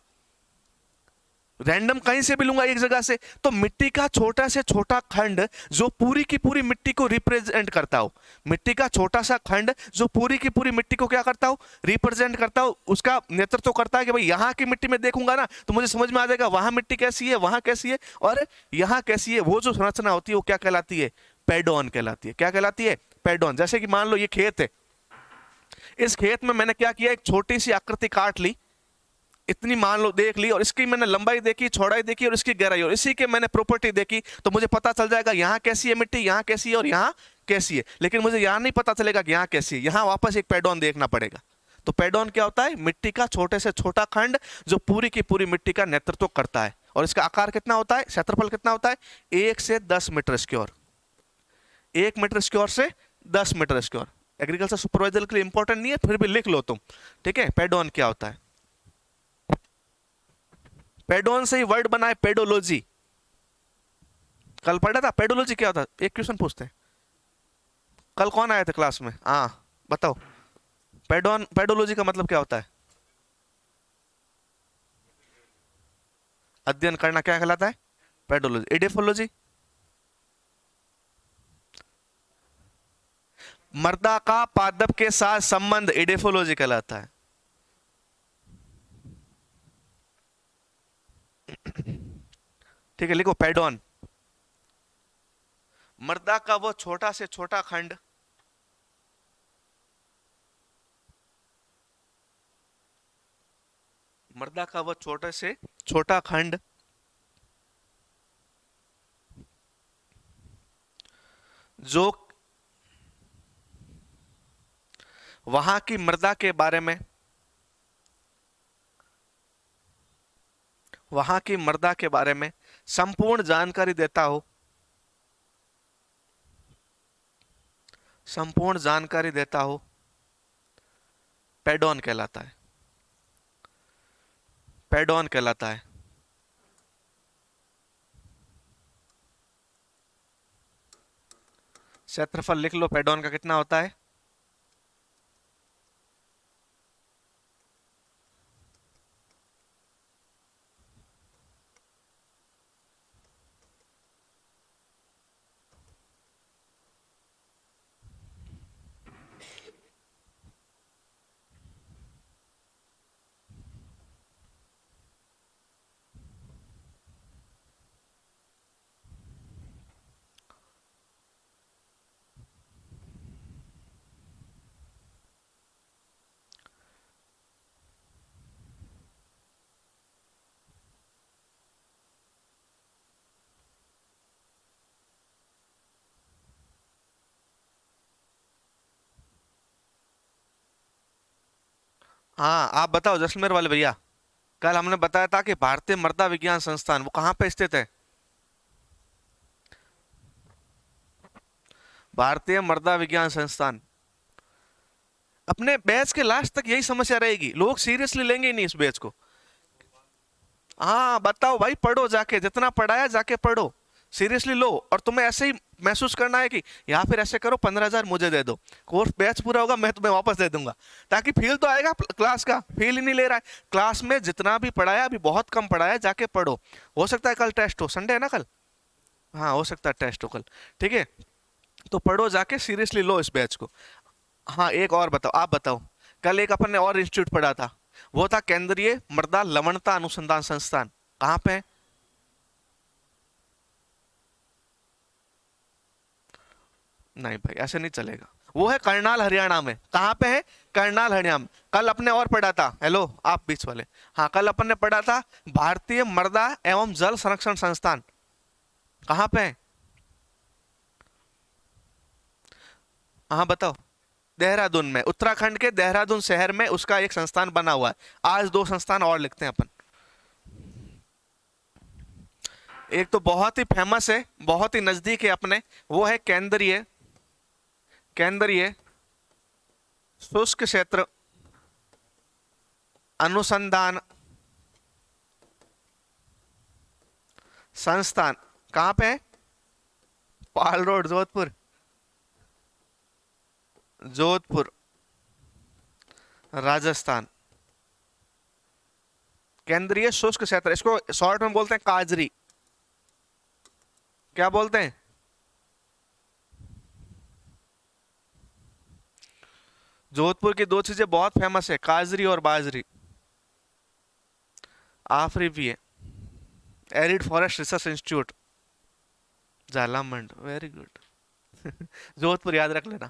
रैंडम कहीं से भी लूंगा, एक जगह से। तो मिट्टी का छोटा से छोटा खंड जो पूरी की पूरी मिट्टी को रिप्रेजेंट करता हो, मिट्टी का छोटा सा खंड जो पूरी की पूरी मिट्टी को क्या करता हो, रिप्रेजेंट करता हो, उसका नेतृत्व करता है कि भाई यहाँ की मिट्टी में देखूंगा ना तो मुझे समझ में आ जाएगा वहां मिट्टी कैसी है, वहां कैसी है और यहाँ कैसी है। वो जो संरचना होती है वो क्या कहलाती है? पेडोन कहलाती है। क्या कहलाती है? पेडोन। जैसे कि मान लो ये खेत है, इस खेत में मैंने क्या किया, एक छोटी सी आकृति काट ली, इतनी मान लो देख ली, और इसकी मैंने लंबाई देखी, चौड़ाई देखी और इसकी गहराई, और इसी के मैंने प्रॉपर्टी देखी, तो मुझे पता चल जाएगा यहाँ कैसी है मिट्टी, यहाँ कैसी है और यहाँ कैसी है। लेकिन मुझे यहाँ नहीं पता चलेगा कि यहाँ कैसी है, यहाँ वापस एक पेडोन देखना पड़ेगा। तो पेडोन क्या होता है? मिट्टी का छोटे से छोटा खंड जो पूरी की पूरी मिट्टी का नेतृत्व करता है। और इसका आकार कितना होता है, क्षेत्रफल कितना होता है? 1 से 10 मीटर स्क्वायर। 1 मीटर स्क्वायर से 10 मीटर स्क्वायर। एग्रीकल्चर सुपरवाइजर के लिए इंपॉर्टेंट नहीं है, फिर भी लिख लो तुम। ठीक है, पेडोन क्या होता है? पेडोन से ही वर्ड बना है पेडोलॉजी। कल पढ़ा था पेडोलॉजी क्या होता है, एक क्वेश्चन पूछते हैं। कल कौन आया था क्लास में? हाँ, बताओ, पेडोलॉजी का मतलब क्या होता है? अध्ययन करना क्या कहलाता है? पेडोलॉजी। एडिफोलॉजी, मर्दा का पादप के साथ संबंध, एडिफोलॉजी कहलाता है। ठीक है, लिखो पेडोन, मर्दा का वो छोटा से छोटा खंड मर्दा का वो छोटे से छोटा खंड जो वहां की मृदा के बारे में, वहां की मृदा के बारे में संपूर्ण जानकारी देता हो, संपूर्ण जानकारी देता हो, पेडोन कहलाता है। पेडोन कहलाता है। क्षेत्रफल लिख लो पेडोन का कितना होता है। हाँ, आप बताओ जैसलमेर वाले भैया, कल हमने बताया था कि भारतीय मृदा विज्ञान संस्थान वो कहाँ पे स्थित है? भारतीय मृदा विज्ञान संस्थान अपने बैच के लास्ट तक यही समस्या रहेगी, लोग सीरियसली लेंगे ही नहीं इस बैच को। हाँ बताओ भाई, पढ़ो जाके, जितना पढ़ाया जाके पढ़ो, सीरियसली लो। और तुम्हें ऐसे ही महसूस करना है कि या फिर ऐसे करो 15,000 मुझे दे दो, कोर्स बैच पूरा होगा मैं तुम्हें वापस दे दूंगा, ताकि फील तो आएगा क्लास का। फील ही नहीं ले रहा है, क्लास में जितना भी पढ़ाया अभी बहुत कम पढ़ाया, जाके पढ़ो। हो सकता है कल टेस्ट हो, संडे है ना कल, हाँ हो सकता है टेस्ट हो कल, ठीक है। तो पढ़ो जाके, सीरियसली लो इस बैच को। हाँ एक और बताओ, आप बताओ, कल एक अपन ने और इंस्टीट्यूट पढ़ा था, वो था केंद्रीय मृदा लवणता अनुसंधान संस्थान। कहाँ पे है? नहीं भाई ऐसे नहीं चलेगा, वो है करनाल हरियाणा में। कहाँ पे है? करनाल हरियाणा में। कल अपने और पढ़ा था, हेलो आप बीच वाले, हाँ कल अपन ने पढ़ा था भारतीय मृदा एवं जल संरक्षण संस्थान। कहाँ पे है? हाँ बताओ। देहरादून में, उत्तराखंड के देहरादून शहर में उसका एक संस्थान बना हुआ है। आज दो संस्थान और लिखते हैं अपन। एक तो बहुत ही फेमस है, बहुत ही नजदीक है अपने, वो है केंद्रीय केंद्रीय शुष्क क्षेत्र अनुसंधान संस्थान। कहाँ पे है? पाल रोड, जोधपुर। जोधपुर राजस्थान। केंद्रीय शुष्क क्षेत्र, इसको शॉर्ट में बोलते हैं काजरी। क्या बोलते हैं? जोधपुर की दो चीजें बहुत फेमस है, काजरी और बाजरी। आफरी भी है, arid forest research institute Jhalamand, very good. Jodhpur याद रख लेना।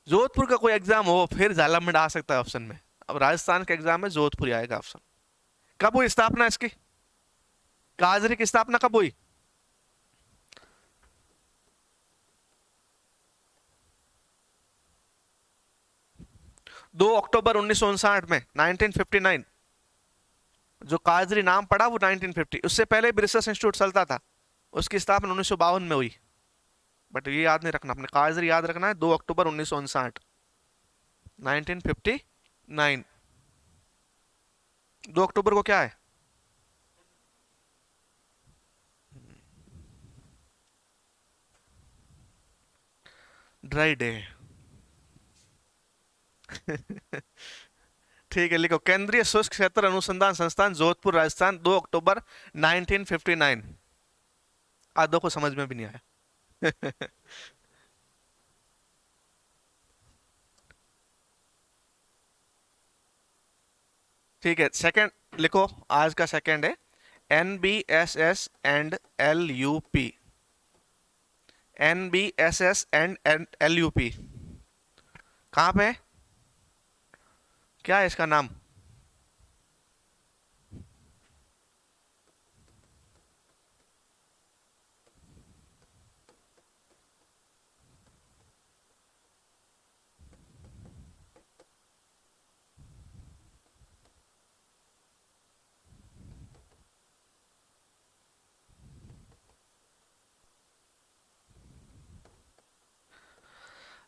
जोधपुर का कोई एग्जाम हो फिर झालामंड आ सकता है ऑप्शन में। अब राजस्थान का एग्जाम है, जोधपुर ही आएगा ऑप्शन। कब हुई स्थापना इसकी? काजरी की स्थापना कब हुई? 2 अक्टूबर 1959 में, 1959। जो काजरी नाम पड़ा वो 1950, उससे पहले भी रिसर्च इंस्टीट्यूट चलता था, उसकी स्थापना 1952 में हुई। बट ये याद नहीं रखना अपने, काजरी याद रखना है, 2 अक्टूबर 1959, 1959। 2 अक्टूबर को क्या है? Dry day. ठीक है लिखो, केंद्रीय शुष्क क्षेत्र अनुसंधान संस्थान जोधपुर राजस्थान, 2 अक्टूबर 1959। आधो को समझ में भी नहीं आया। ठीक है, सेकंड लिखो, आज का सेकंड है NBSS and LUP। NBSS and LUP कहाँ पे है? क्या है इसका नाम?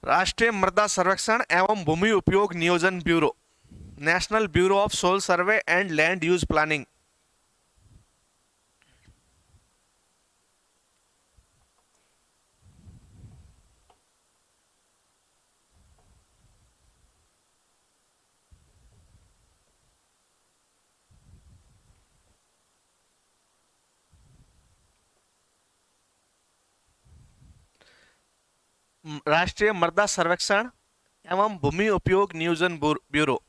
राष्ट्रीय मृदा सर्वेक्षण एवं भूमि उपयोग नियोजन bureau, national bureau of soil survey and land use planning. राष्ट्रीय मृदा सर्वेक्षण एवं भूमि उपयोग नियोजन ब्यूरो,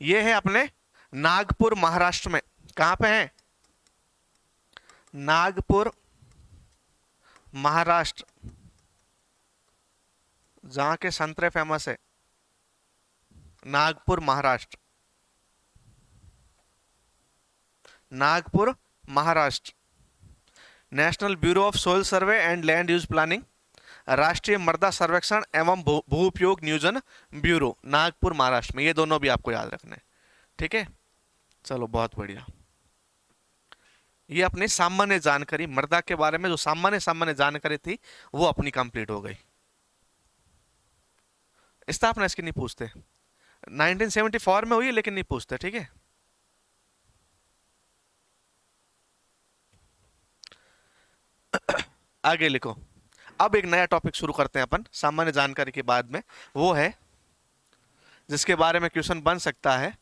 ये है अपने नागपुर महाराष्ट्र में। कहां पे है? नागपुर महाराष्ट्र, जहां के संतरे फेमस है। Nagpur Maharashtra, Nagpur Maharashtra. National bureau of soil survey and land use planning, राष्ट्रीय मृदा सर्वेक्षण एवं भू उपयोग नियोजन ब्यूरो, नागपुर महाराष्ट्र में। ये दोनों भी आपको याद रखने हैं, ठीक है। चलो बहुत बढ़िया। ये अपनी सामान्य जानकारी, मृदा के बारे में जो सामान्य सामान्य जानकारी थी वो अपनी कंप्लीट हो गई। स्थापना इसकी नहीं पूछते, 1974 में हुई है लेकिन नहीं पूछते, ठीक है। आगे लिखो। अब एक नया टॉपिक शुरू करते हैं अपन सामान्य जानकारी के बाद में, वो है जिसके बारे में क्वेश्चन बन सकता है।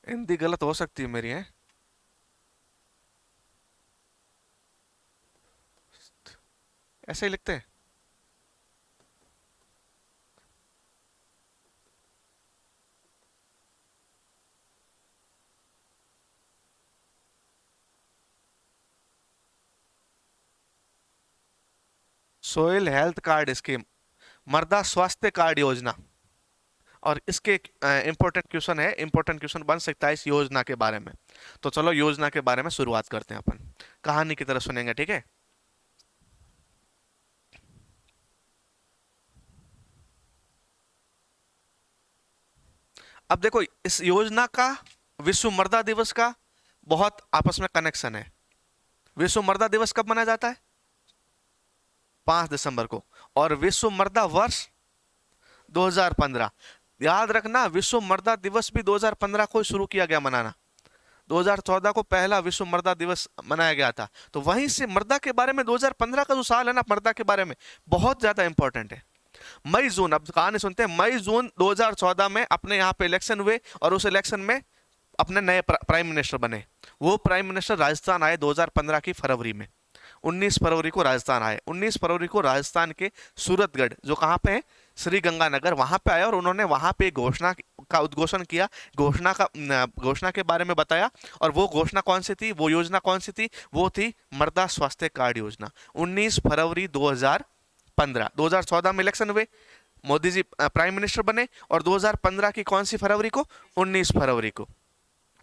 हिंदी गलत हो सकती है मेरी, है ऐसे ही लिखते हैं। सोइल हेल्थ कार्ड स्कीम, मृदा स्वास्थ्य कार्ड योजना। और इसके इंपॉर्टेंट क्वेश्चन है, इंपॉर्टेंट क्वेश्चन बन सकता है इस योजना के बारे में। तो चलो योजना के बारे में शुरुआत करते हैं अपन, कहानी की तरह सुनेंगे, ठीक है। अब देखो इस योजना का विश्व मृदा दिवस का बहुत आपस में कनेक्शन है। विश्व मृदा दिवस कब मनाया जाता है? 5 दिसंबर को। और विश्व मृदा वर्ष 2015, याद रखना विश्व मृदा दिवस भी 2015 को शुरू किया गया मनाना। 2014 को पहला विश्व मृदा दिवस मनाया गया था। तो वहीं से मृदा के बारे में 2015 का जो साल है ना, मृदा के बारे में बहुत ज्यादा इंपॉर्टेंट है। मई जून, अब कहानी सुनते हैं। मई जून 2014 में अपने यहाँ पे इलेक्शन हुए और उस इलेक्शन में अपने नए प्राइम मिनिस्टर बने। वो प्राइम मिनिस्टर राजस्थान आए 2015 की फरवरी में। 19 फरवरी को राजस्थान आए। 19 फरवरी को राजस्थान के सूरतगढ़, जो कहाँ पे है, श्री गंगानगर, वहां पे आए और उन्होंने वहां पे घोषणा का उद्घोषण किया। घोषणा के बारे में बताया। और वो घोषणा कौन सी थी, वो योजना कौन सी थी? वो थी मृदा स्वास्थ्य कार्ड योजना। 19 फरवरी 2015, 2014 में इलेक्शन हुए, मोदी जी प्राइम मिनिस्टर बने। और 2015 की कौन सी फरवरी को? 19 फरवरी को।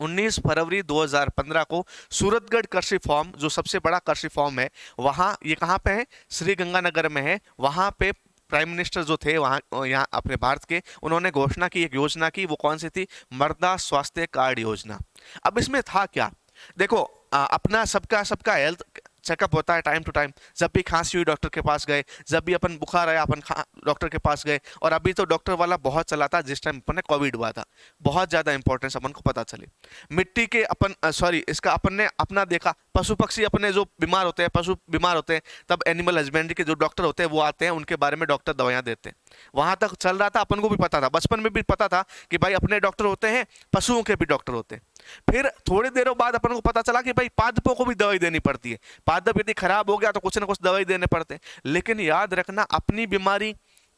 19 फरवरी 2015 को सूरतगढ़ कृषि फॉर्म, जो सबसे बड़ा कृषि फॉर्म है, वहां, ये कहां पे है? श्री गंगानगर में है। वहां पे प्राइम मिनिस्टर जो थे वहां, यहाँ अपने भारत के, उन्होंने घोषणा की, एक योजना की। वो कौन सी थी? मृदा स्वास्थ्य कार्ड योजना। अब इसमें था क्या? देखो अपना सबका सबका हेल्थ चेकअप होता है टाइम टू टाइम। जब भी खांसी हुई डॉक्टर के पास गए, जब भी अपन बुखार आया अपन डॉक्टर के पास गए। और अभी तो डॉक्टर वाला बहुत चला था जिस टाइम अपन ने कोविड हुआ था, बहुत ज्यादा इंपॉर्टेंस अपन को पता चली। मिट्टी के अपन सॉरी इसका अपन ने अपना देखा, पशु पक्षी अपने जो बीमार होते हैं, पशु बीमार होते हैं, तब एनिमल हस्बेंड्री के जो डॉक्टर होते हैं वो आते हैं, उनके बारे में डॉक्टर दवाइयां देते हैं। वहां तक चल रहा था, अपन को भी पता था, बचपन में भी पता था कि भाई अपने डॉक्टर होते हैं, पशुओं के भी डॉक्टर होते हैं। फिर थोड़ी देर बाद अपन को पता चला कि भाई पादपों को भी दवाई देनी पड़ती है। पादप यदि खराब हो गया तो कुछ ना कुछ दवाई देने पड़ते हैं। लेकिन याद रखना, अपनी बीमारी,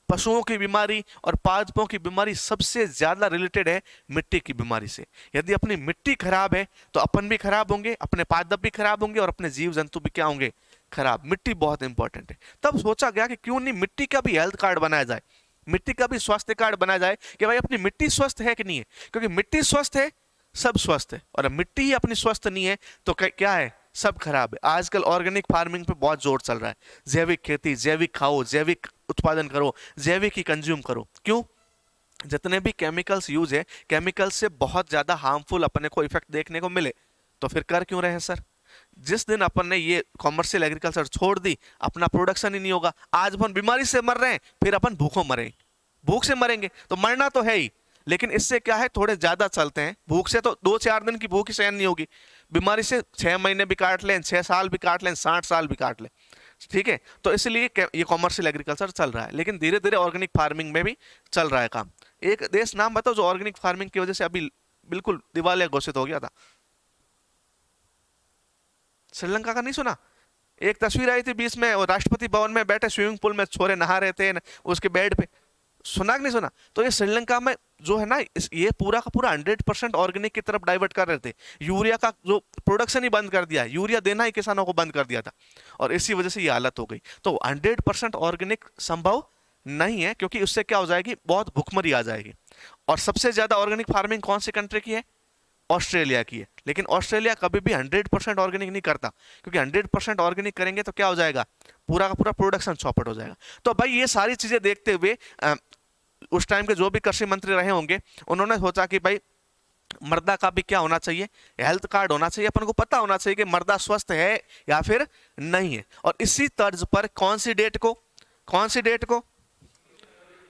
पशुओं की बीमारी और पादपों की बीमारी सबसे ज्यादा रिलेटेड है मिट्टी की बीमारी से। यदि अपनी मिट्टी खराब है तो अपन भी खराब होंगे, अपने पादप भी खराब होंगे और अपने जीव जंतु भी क्या होंगे? खराब। मिट्टी बहुत इंपॉर्टेंट है। तब सोचा गया कि क्यों नहीं मिट्टी का भी हेल्थ कार्ड बनाया जाए, मिट्टी का भी स्वास्थ्य कार्ड बनाया जाए कि भाई अपनी मिट्टी स्वस्थ है कि नहीं है। क्योंकि मिट्टी स्वस्थ है सब स्वस्थ है, और मिट्टी ही अपनी स्वस्थ नहीं है तो क्या है? सब खराब है। आजकल ऑर्गेनिक फार्मिंग पे बहुत जोर चल रहा है। जैविक खेती, जैविक खाओ, जैविक उत्पादन करो, जैविक ही कंज्यूम करो। क्यों? जितने भी केमिकल्स यूज है, केमिकल से बहुत ज्यादा हार्मफुल अपने को इफेक्ट देखने को मिले, तो फिर कर क्यों रहे हैं सर? जिस दिन अपन ने ये कॉमर्शियल एग्रीकल्चर छोड़ दी, अपना प्रोडक्शन ही नहीं होगा। आज अपन बीमारी से मर रहे हैं, फिर अपन भूखों मरेंगे। भूख से मरेंगे तो मरना तो है ही, लेकिन इससे क्या है, थोड़े ज्यादा चलते हैं। भूख से तो 2-4 दिन की भूख ही सहन नहीं होगी, बीमारी से 6 महीने भी काट लें, 6 साल भी काट लें, 60 साल भी काट लें। ठीक है, तो इसलिए ये कॉमर्शियल एग्रीकल्चर चल रहा है, लेकिन धीरे धीरे ऑर्गेनिक फार्मिंग में भी चल रहा है काम। एक देश नाम बताओ जो ऑर्गेनिक फार्मिंग की वजह से अभी बिल्कुल दिवालिया घोषित हो गया था। श्रीलंका का नहीं सुना? एक तस्वीर आई थी बीच में, और राष्ट्रपति भवन में बैठे स्विमिंग पूल में छोरे नहा रहे थे उसके बेड पे। सुना कि नहीं सुना? तो ये श्रीलंका में जो है ना, ये पूरा का पूरा 100% ऑर्गेनिक की तरफ डाइवर्ट कर रहे थे। यूरिया का जो प्रोडक्शन ही बंद कर दिया, यूरिया देना ही किसानों को बंद कर दिया था, और इसी वजह से ये हालत हो गई। तो 100% ऑर्गेनिक संभव नहीं है, क्योंकि उससे क्या हो जाएगी, बहुत भुखमरी आ जाएगी। और सबसे ज्यादा ऑर्गेनिक फार्मिंग कौन सी कंट्री की है? ऑस्ट्रेलिया की है। लेकिन ऑस्ट्रेलिया कभी भी 100% ऑर्गेनिक नहीं करता, क्योंकि 100% ऑर्गेनिक करेंगे तो क्या हो जाएगा, पूरा का पूरा प्रोडक्शन चौपट हो जाएगा। तो भाई ये सारी चीजें देखते हुए उस टाइम के जो भी कृषि मंत्री रहे होंगे, उन्होंने सोचा कि भाई मर्दा का भी क्या होना चाहिए, हेल्थ कार्ड होना चाहिए, अपन को पता होना चाहिए कि मर्दा स्वस्थ है या फिर नहीं है। और इसी तर्ज पर कौन सी डेट को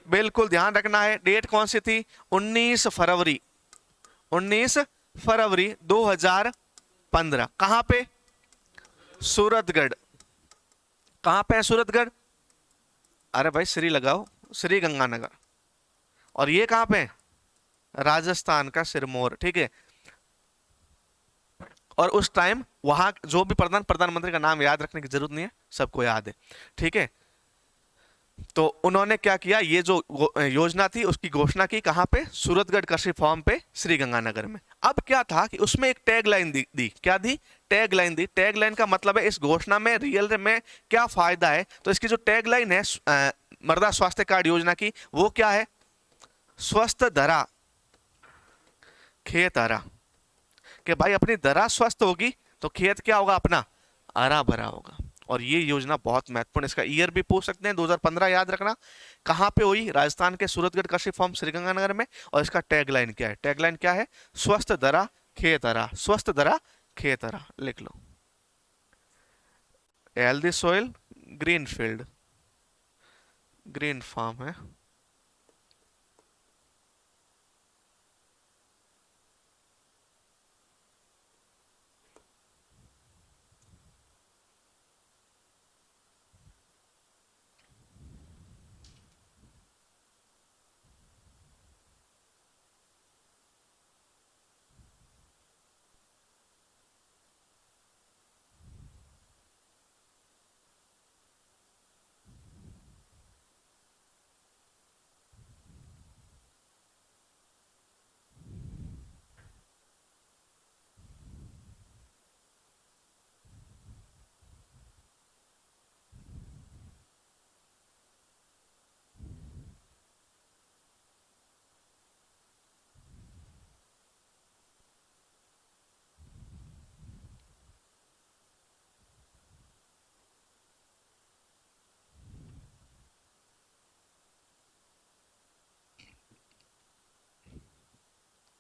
बिल्कुल ध्यान रखना है, डेट कौन सी थी, 19 फरवरी 2015। कहां पे, सूरतगढ़। कहां पे है सूरतगढ़, अरे भाई श्री लगाओ, श्री गंगानगर। और ये कहां पे है, राजस्थान का सिरमौर, ठीक है। और उस टाइम वहां जो भी प्रधानमंत्री का नाम याद रखने की जरूरत नहीं है, सबको याद है, ठीक है। तो उन्होंने क्या किया, ये जो योजना थी उसकी घोषणा की कहां पे, सूरतगढ़ कृषि फार्म पे, श्री गंगानगर में। अब क्या था कि उसमें एक टैग लाइन दी, क्या दी, टैग लाइन दी। टैग लाइन का मतलब है इस घोषणा में रियल में क्या फायदा है। तो इसकी जो टैग लाइन है मृदा स्वास्थ्य कार्ड योजना की, वो क्या है, स्वस्थ धरा खेत हरा। कि भाई अपनी धरा स्वस्थ होगी तो खेत क्या होगा, अपना हरा भरा होगा। और ये योजना बहुत महत्वपूर्ण, इसका ईयर भी पूछ सकते हैं, 2015 याद रखना। कहां पे हुई, राजस्थान के सूरतगढ़ कृषि फार्म श्रीगंगानगर में। और इसका टैगलाइन क्या है, टैगलाइन क्या है, स्वस्थ धरा खेत हरा, स्वस्थ धरा खेत हरा, लिख लो। Healthy soil green field, green farm है।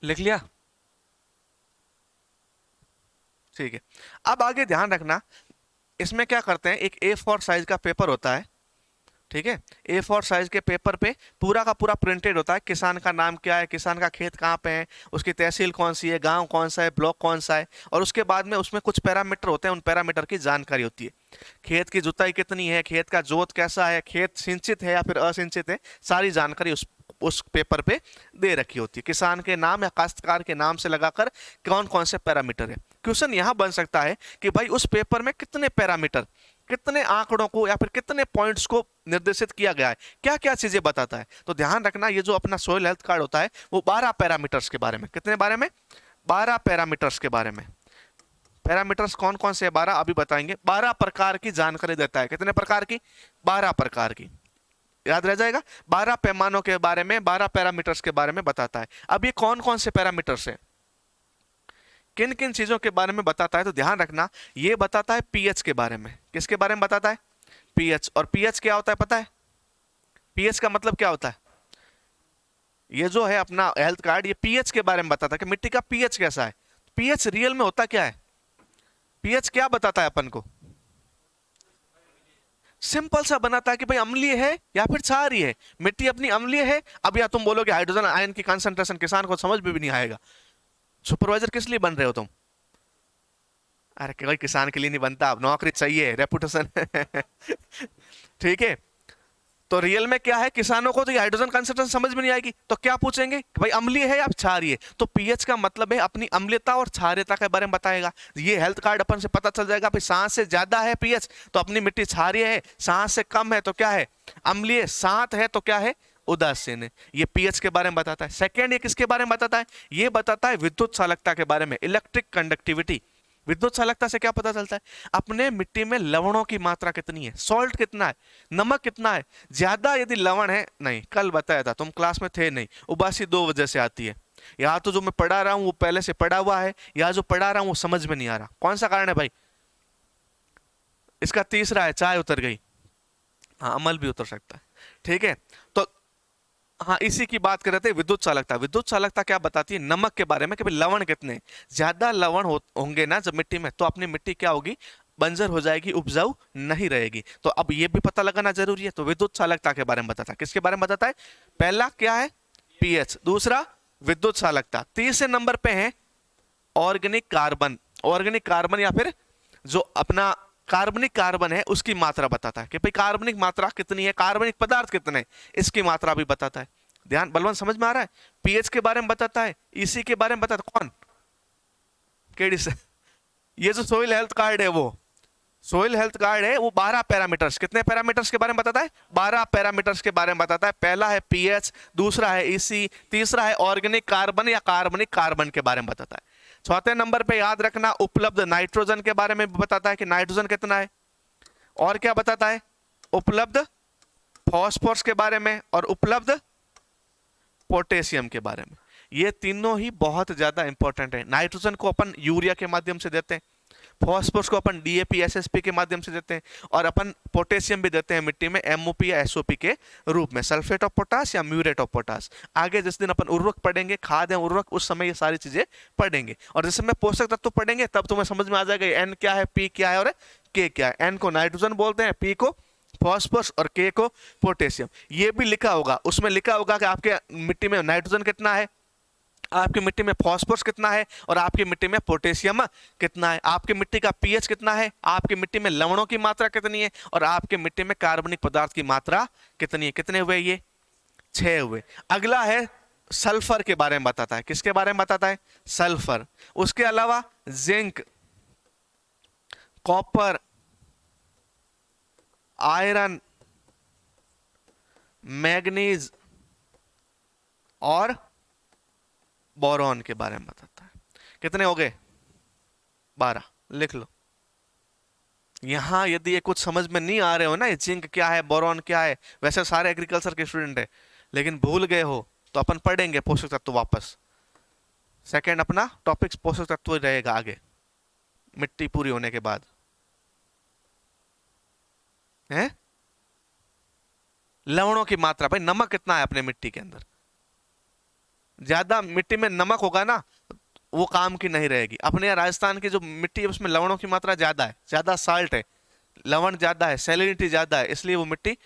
लिख लिया, ठीक है। अब आगे ध्यान रखना, इसमें क्या करते हैं, एक A4 साइज का पेपर होता है, ठीक है। A4 साइज के पेपर पे पूरा का पूरा प्रिंटेड होता है, किसान का नाम क्या है, किसान का खेत कहाँ पे है, उसकी तहसील कौन सी है, गांव कौन सा है, ब्लॉक कौन सा है। और उसके बाद में उसमें कुछ पैरामीटर होते हैं, उन पैरामीटर की जानकारी होती है। खेत की जुताई कितनी है, खेत का जोत कैसा है, खेत सिंचित है या फिर असिंचित है, सारी जानकारी उस पेपर पे दे रखी होती है। किसान के नाम या काश्तकार के नाम से लगाकर कौन कौन से पैरामीटर है। क्वेश्चन यहां बन सकता है कि भाई उस पेपर में कितने पैरामीटर, कितने आंकड़ों को या फिर कितने पॉइंट्स को निर्देशित किया गया है, क्या क्या चीजें बताता है। तो ध्यान रखना, ये जो अपना सोइल हेल्थ कार्ड होता है वो 12 पैरामीटर्स के बारे में, कितने बारे में, 12 पैरामीटर्स के बारे में। पैरामीटर्स कौन कौन से 12 अभी बताएंगे। 12 प्रकार की जानकारी देता है, कितने प्रकार की, 12 प्रकार की, याद रह जाएगा। 12 पैमानों के बारे में, 12 पैरामीटर्स के बारे में बताता है। अब ये कौन कौन से पैरामीटर्स हैं, किन किन चीजों के बारे में बताता है, तो ध्यान रखना, ये बताता है पीएच के बारे में। किसके बारे में बताता है, पीएच। और पीएच क्या होता है पता है, पीएच का मतलब क्या होता है, ये जो है अपना हेल्थ कार्ड, ये पीएच के बारे में बताता है कि मिट्टी का पीएच कैसा है। पीएच रियल में होता क्या है, पीएच क्या बताता है अपन को, सिंपल सा बनाता है कि भाई अम्लीय है या फिर क्षारीय है। मिट्टी अपनी अम्लीय है, अब या तुम बोलोगे हाइड्रोजन आयन की कंसंट्रेशन, किसान को समझ में भी नहीं आएगा। सुपरवाइजर किस लिए बन रहे हो तुम, अरे कोई किसान के लिए नहीं बनता, अब नौकरी चाहिए, रेपुटेशन ठीक है। तो रियल में क्या है, किसानों को तो ये हाइड्रोजन कंसंट्रेशन समझ में नहीं आएगी, तो क्या पूछेंगे कि भाई अम्लीय है या क्षारीय है। तो पीएच का मतलब है अपनी अम्लीयता और क्षारीयता के बारे में बताएगा। ये हेल्थ कार्ड अपन से पता चल जाएगा, भाई सांस से ज्यादा है पीएच तो अपनी मिट्टी क्षारीय है, सांस से कम है तो क्या है, अम्लीय, 7 है तो क्या है, उदासीन है। ये पीएच के बारे में बताता है। सेकेंड ये किसके बारे में बताता है, ये बताता है विद्युत चालकता के बारे में, इलेक्ट्रिक कंडक्टिविटी। विद्युत चालकता से क्या पता चलता है, अपने मिट्टी में लवणों की मात्रा कितनी है, सॉल्ट कितना है, नमक कितना है। ज्यादा यदि लवण है, नहीं कल बताया था, तुम क्लास में थे नहीं, उबासी 2 वजह से आती है। या तो जो मैं पढ़ा रहा हूं वो पहले से पढ़ा हुआ है, या जो पढ़ा रहा हूं वो समझ में नहीं आ रहा। कौन सा कारण है भाई, इसका तीसरा है चाय उतर गई, हाँ अमल भी उतर सकता है, ठीक है। तो हाँ, इसी की बात कर रहे थे, विद्युत चालकता। विद्युत चालकता क्या बताती है? नमक के बारे में कि भाई लवण कितने, ज्यादा लवण होंगे ना जब मिट्टी में, तो अपनी मिट्टी क्या होगी? बंजर हो जाएगी, उपजाऊ नहीं रहेगी। तो अब ये भी पता लगाना जरूरी है। तो विद्युत चालकता के बारे में बताता है। किसके बारे में बताता है? पहला क्या है? पीएच। दूसरा विद्युत चालकता। तीसरे नंबर पे है ऑर्गेनिक कार्बन। ऑर्गेनिक कार्बन या फिर जो अपना कार्बनिक कार्बन है उसकी मात्रा बताता है कि भाई कार्बनिक मात्रा कितनी है, कार्बनिक पदार्थ कितने हैं, इसकी मात्रा भी बताता है। ध्यान, बलवंत समझ में आ रहा है? पीएच के बारे में बताता है, ईसी के बारे में बताता है। कौन? केडी से? ये जो सोइल हेल्थ कार्ड है, वो सोइल हेल्थ कार्ड है, वो 12 पैरामीटर्स, कितने पैरामीटर्स के बारे में बताता है? 12 पैरामीटर्स के बारे में बताता है। पहला है पीएच, दूसरा है ईसी, तीसरा है ऑर्गेनिक कार्बन या कार्बनिक कार्बन के बारे में बताता है। चौथे नंबर पे याद रखना उपलब्ध नाइट्रोजन के बारे में बताता है कि नाइट्रोजन कितना है। और क्या बताता है? उपलब्ध फॉस्फोरस के बारे में और उपलब्ध पोटेशियम के बारे में। ये तीनों ही बहुत ज्यादा इंपॉर्टेंट है। नाइट्रोजन को अपन यूरिया के माध्यम से देते हैं, फॉस्फोरस को अपन डीएपी एसएसपी के माध्यम से देते हैं, और अपन पोटेशियम भी देते हैं मिट्टी में एमओपी या एसओपी के रूप में, सल्फेट ऑफ पोटास या म्यूरेट ऑफ पोटास। आगे जिस दिन अपन उर्वरक पढ़ेंगे, खाद या उर्वरक, उस समय ये सारी चीजें पढ़ेंगे। और जिस समय पोषक तत्व पढ़ेंगे तब तुम्हें समझ में आ जाएगा एन क्या है, पी क्या है और के क्या है। एन को नाइट्रोजन बोलते हैं, पी को फॉस्फोरस और के को पोटेशियम। ये भी लिखा होगा, उसमें लिखा होगा कि आपके मिट्टी में नाइट्रोजन कितना है, आपकी मिट्टी में फॉस्फोरस कितना है, और आपकी मिट्टी में पोटेशियम कितना है, आपकी मिट्टी का पीएच कितना है, आपकी मिट्टी में लवणों की मात्रा कितनी है, और आपकी मिट्टी में कार्बनिक पदार्थ की मात्रा कितनी है। कितने हुए ये? 6 हुए। अगला है सल्फर के बारे में बताता है। किसके बारे में बताता है? सल्फर। उसके अलावा जिंक, कॉपर, आयरन, मैग्नीज और बोरॉन के बारे में बताता है। कितने हो गए? 12। लिख लो। यहां यदि ये कुछ समझ में नहीं आ रहे हो ना, ये जिंक क्या है, बोरॉन क्या है, वैसे सारे एग्रीकल्चर के स्टूडेंट है, लेकिन भूल गए हो तो अपन पढ़ेंगे पोषक तत्व वापस। सेकंड अपना टॉपिक पोषक तत्व रहेगा आगे, मिट्टी पूरी होने के बाद है। लवणों की मात्रा, भाई नमक कितना है अपने मिट्टी के अंदर। ज्यादा मिट्टी में नमक होगा ना, वो काम की नहीं रहेगी। अपने यहाँ राजस्थान की जो मिट्टी है उसमें लवणों की मात्रा ज्यादा है, ज्यादा साल्ट है, लवण ज्यादा है, सैलिनिटी ज्यादा है, इसलिए वो मिट्टी।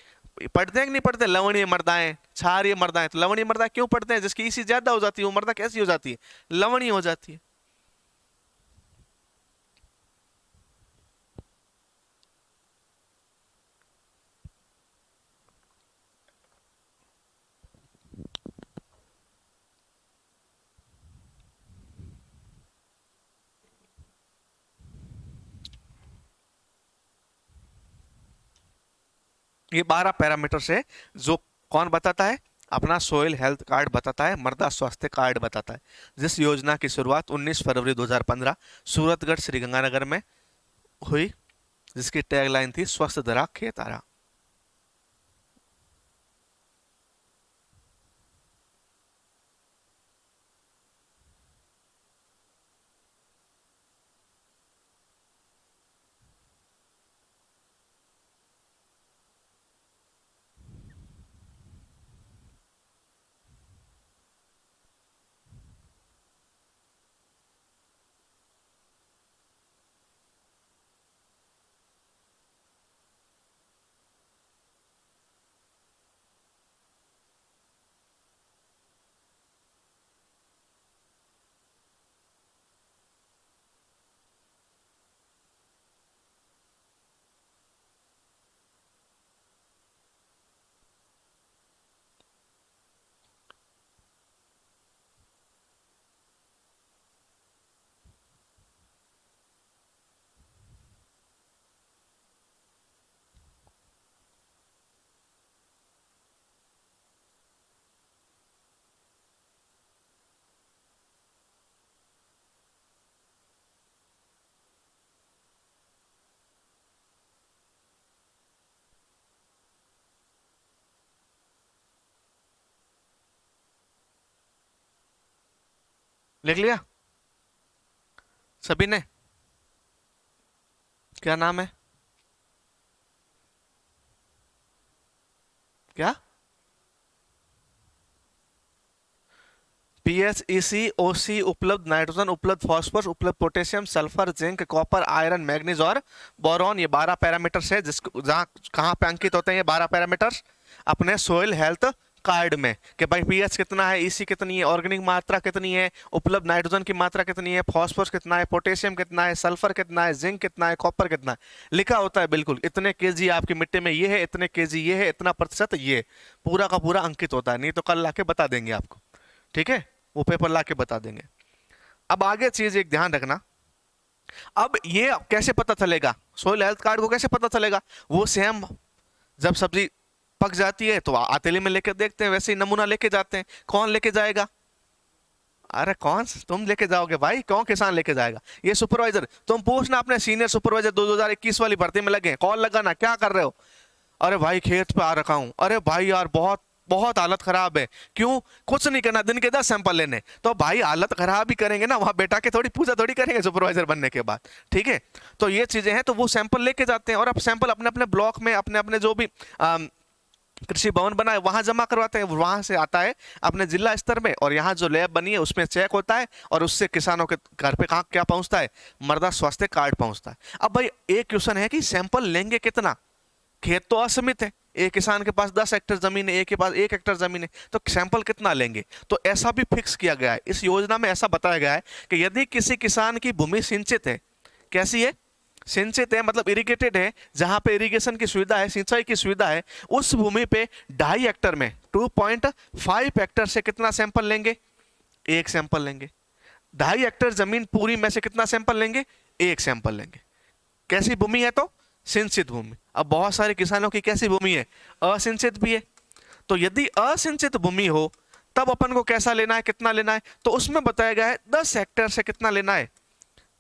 पढ़ते हैं कि नहीं पढ़ते? लवणीय मृदाएं, क्षारीय मृदाएं। तो लवणीय मृदा क्यों पढ़ते हैं? जिसकी ईसी ज्यादा हो जाती है, वो मृदा कैसी हो जाती है? लवणीय हो जाती है। ये 12 पैरामीटर से जो कौन बताता है? अपना सोइल हेल्थ कार्ड बताता है, मृदा स्वास्थ्य कार्ड बताता है, जिस योजना की शुरुआत 19 फरवरी 2015 सूरतगढ़ श्री गंगानगर में हुई, जिसकी टैगलाइन थी स्वस्थ धरा खेत आरा। लिख लिया सभी ने? क्या नाम है? क्या? पीएच, ईसी, ओसी, उपलब्ध नाइट्रोजन, उपलब्ध फास्फोरस, उपलब्ध potassium, sulphur, zinc, copper, iron, manganese और बोरॉन, ये 12 पैरामीटर्स है जिसको जहाँ कहाँ पे अंकित होते हैं ये 12 पैरामीटर्स अपने सोइल हेल्थ कार्ड में, कि भाई पीएच कितना है, ईसी कितनी है, ऑर्गेनिक मात्रा कितनी है, उपलब्ध नाइट्रोजन की मात्रा कितनी है, फास्फोरस कितना है, पोटेशियम कितना है, सल्फर कितना है, जिंक कितना है, कॉपर कितना है, लिखा होता है बिल्कुल। इतने केजी आपकी मिट्टी में ये है, इतने केजी ये है, इतना प्रतिशत ये, पूरा का पूरा अंकित होता है। नहीं तो कल लाके बता देंगे आपको, ठीक है, वो पेपर लाके बता देंगे। अब आगे चीज एक ध्यान रखना, अब ये कैसे पता चलेगा, सोइल हेल्थ कार्ड को कैसे पता चलेगा, वो सेम जब सब्जी पक जाती है तो आतेली में लेके देखते हैं, वैसे ही नमूना लेके जाते हैं। कौन लेके जाएगा, अरे कौन, तुम लेके जाओगे भाई, कौन किसान लेके जाएगा, ये सुपरवाइजर। तुम पूछना अपने सीनियर सुपरवाइजर 2021 वाली भर्ती में लगे, कॉल लगाना, क्या कर रहे हो, अरे भाई खेत पे आ रखा हूं, अरे भाई यार बहुत बहुत हालत खराब है, क्यों, कुछ नहीं करना, दिन के 10 सैंपल लेने। तो भाई हालत खराब ही करेंगे ना, वहां बैठा के थोड़ी पूजा थोड़ी करेंगे सुपरवाइजर बनने के बाद, ठीक है। तो ये चीजें हैं, तो वो सैंपल लेके जाते हैं और अब सैंपल अपने अपने ब्लॉक में, अपने अपने जो भी कृषि भवन बना है वहां जमा करवाते हैं, वहां से आता है अपने जिला स्तर में, और यहाँ जो लैब बनी है उसमें चेक होता है, और उससे किसानों के घर पे कहाँ क्या पहुंचता है, मृदा स्वास्थ्य कार्ड पहुंचता है। अब भाई एक क्वेश्चन है कि सैंपल लेंगे कितना, खेत तो असीमित है, एक किसान के पास 10 हेक्टेयर जमीन है, एक के पास 1 हेक्टेयर जमीन है, तो सैंपल कितना लेंगे। तो ऐसा भी फिक्स किया गया है, इस योजना में ऐसा बताया गया है कि यदि किसी किसान की भूमि सिंचित है, कैसी है, सिंचित है मतलब इरिगेटेड है, जहां पे इरिगेशन की सुविधा है, सिंचाई की सुविधा है, उस भूमि पे 2.5 हेक्टेयर में 2.5 हेक्टेयर से कितना सैंपल लेंगे, 1 सैंपल लेंगे। 2.5 हेक्टेयर जमीन पूरी में से कितना सैंपल लेंगे, 1 सैंपल लेंगे। कैसी भूमि है, तो सिंचित भूमि। अब बहुत सारे किसानों की कैसी भूमि है, असिंचित भी है। तो यदि असिंचित भूमि हो तब अपन को कैसा लेना है, कितना लेना है, तो उसमें बताया गया है 10 हेक्टेयर से कितना लेना है,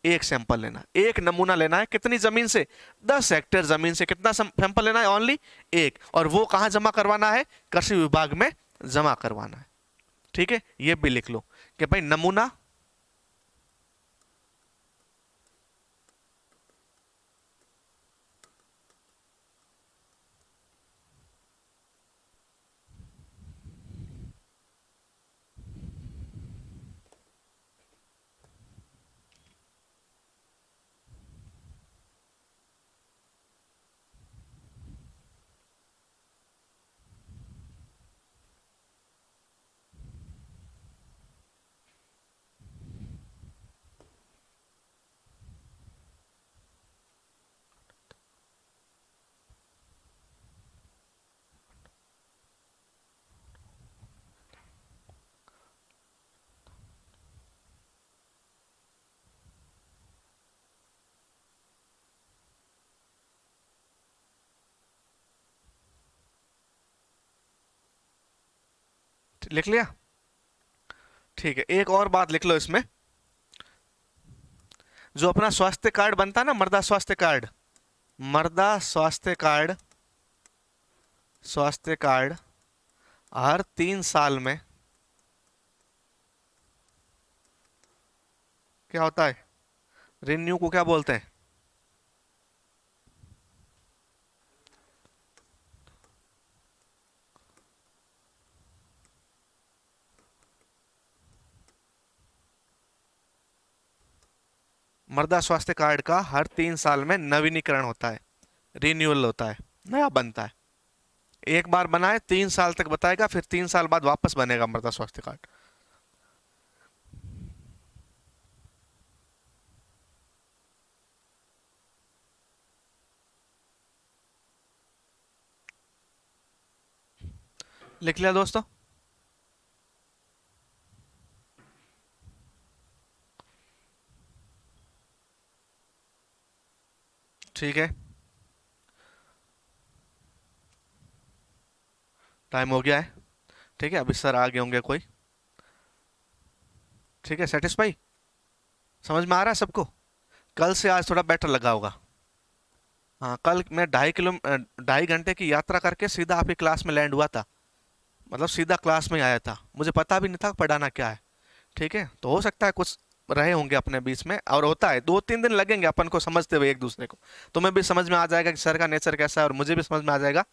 1 सैंपल लेना है, 1 नमूना लेना है। कितनी जमीन से, 10 हेक्टेयर जमीन से कितना सैंपल लेना है, ओनली 1। और वो कहां जमा करवाना है, कृषि विभाग में जमा करवाना है, ठीक है। ये भी लिख लो कि भाई नमूना लिख लिया, ठीक है। एक और बात लिख लो इसमें, जो अपना स्वास्थ्य कार्ड बनता है ना, मृदा स्वास्थ्य कार्ड, मृदा स्वास्थ्य कार्ड, स्वास्थ्य कार्ड हर 3 साल में क्या होता है, रिन्यू को क्या बोलते हैं, मृदा स्वास्थ्य कार्ड का हर 3 साल में नवीनीकरण होता है, रिन्यूअल होता है, नया बनता है। एक बार बनाए 3 साल तक बताएगा, फिर 3 साल बाद वापस बनेगा मृदा स्वास्थ्य कार्ड। लिख लिया दोस्तों, ठीक है। टाइम हो गया है, ठीक है। अभी सर आ गए होंगे कोई, ठीक है। सेटिस्फाई, समझ में आ रहा है सबको, कल से आज थोड़ा बेटर लगा होगा। हाँ, कल मैं 2.5 घंटे की यात्रा करके सीधा आपकी क्लास में लैंड हुआ था, मतलब सीधा क्लास में आया था, मुझे पता भी नहीं था पढ़ाना क्या है, ठीक है। तो हो सकता है कुछ रहे होंगे अपने बीच में, और होता है 2-3 दिन लगेंगे अपन को समझते हुए एक दूसरे को। तुम्हें भी समझ में आ जाएगा कि सर का नेचर कैसा है, और मुझे भी समझ में आ जाएगा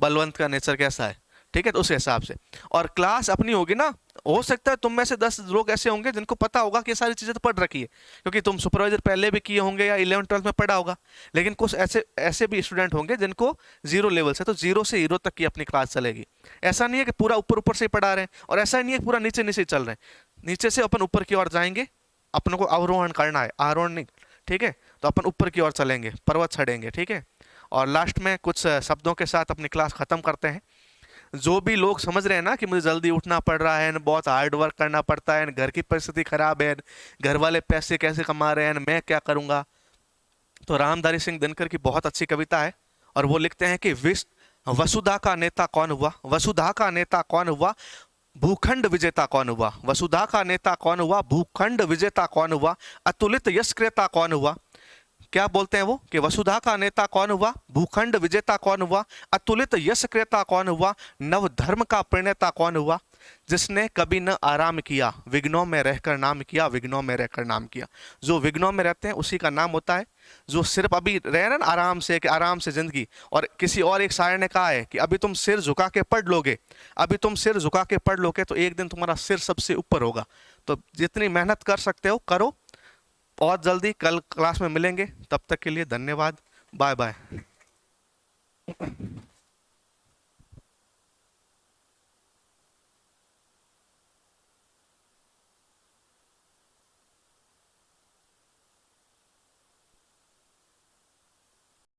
बलवंत का नेचर कैसा है, ठीक है। तो उस हिसाब से, और क्लास अपनी होगी ना हो सकता है तुम में से 10 लोग ऐसे होंगे जिनको पता होगा कि ये सारी चीजें तो पढ़ रखी है, क्योंकि तुम सुपरवाइजर पहले भी किए होंगे या 11th 12th में पढ़ा होगा। लेकिन कुछ ऐसे ऐसे भी स्टूडेंट होंगे जिनको जीरो लेवल से, तो जीरो से हीरो तक की अपनी क्लास चलेगी। ऐसा नहीं है कि पूरा ऊपर ऊपर से ही पढ़ा रहे हैं, और ऐसा नहीं है कि पूरा नीचे नीचे ही चल रहे हैं। नीचे से अपन ऊपर की ओर जाएंगे, अपनों को अवरोहण करना है, आरोहण नहीं। ठीक है, तो अपन ऊपर की ओर चलेंगे, पर्वत चढ़ेंगे। ठीक है, और लास्ट में कुछ शब्दों के साथ अपनी क्लास खत्म करते हैं। जो भी लोग समझ रहे हैं ना कि मुझे जल्दी उठना पड़ रहा है, बहुत हार्ड वर्क करना पड़ता है, घर की परिस्थिति खराब है, घर वाले पैसे कैसे कमा रहे हैं, मैं क्या करूंगा, तो रामधारी सिंह दिनकर की बहुत अच्छी कविता है, और वो लिखते हैं कि विश्व वसुधा का नेता कौन हुआ, वसुधा का नेता कौन हुआ, भूखंड विजेता कौन हुआ, वसुधा का नेता कौन हुआ, भूखंड विजेता कौन हुआ, अतुलित यश क्रेता कौन हुआ। क्या बोलते हैं वो कि वसुधा का नेता कौन हुआ, भूखंड विजेता कौन हुआ, अतुलित यश क्रेता कौन हुआ, नव धर्म का प्रणेता कौन हुआ, जिसने कभी न आराम किया, विघ्नों में रहकर नाम किया, विघ्नों में रहकर नाम किया। जो विघ्नों में रहते हैं उसी का नाम होता है। जो सिर्फ अभी रह रहे ना आराम से, कि आराम से जिंदगी, और किसी और एक शायर ने कहा है कि अभी तुम सिर झुका के पढ़ लोगे, अभी तुम सिर झुका के पढ़ लोगे तो एक दिन तुम्हारा सिर सबसे ऊपर होगा। तो जितनी मेहनत कर सकते हो करो। बहुत जल्दी कल क्लास में मिलेंगे, तब तक के लिए धन्यवाद, बाय बाय।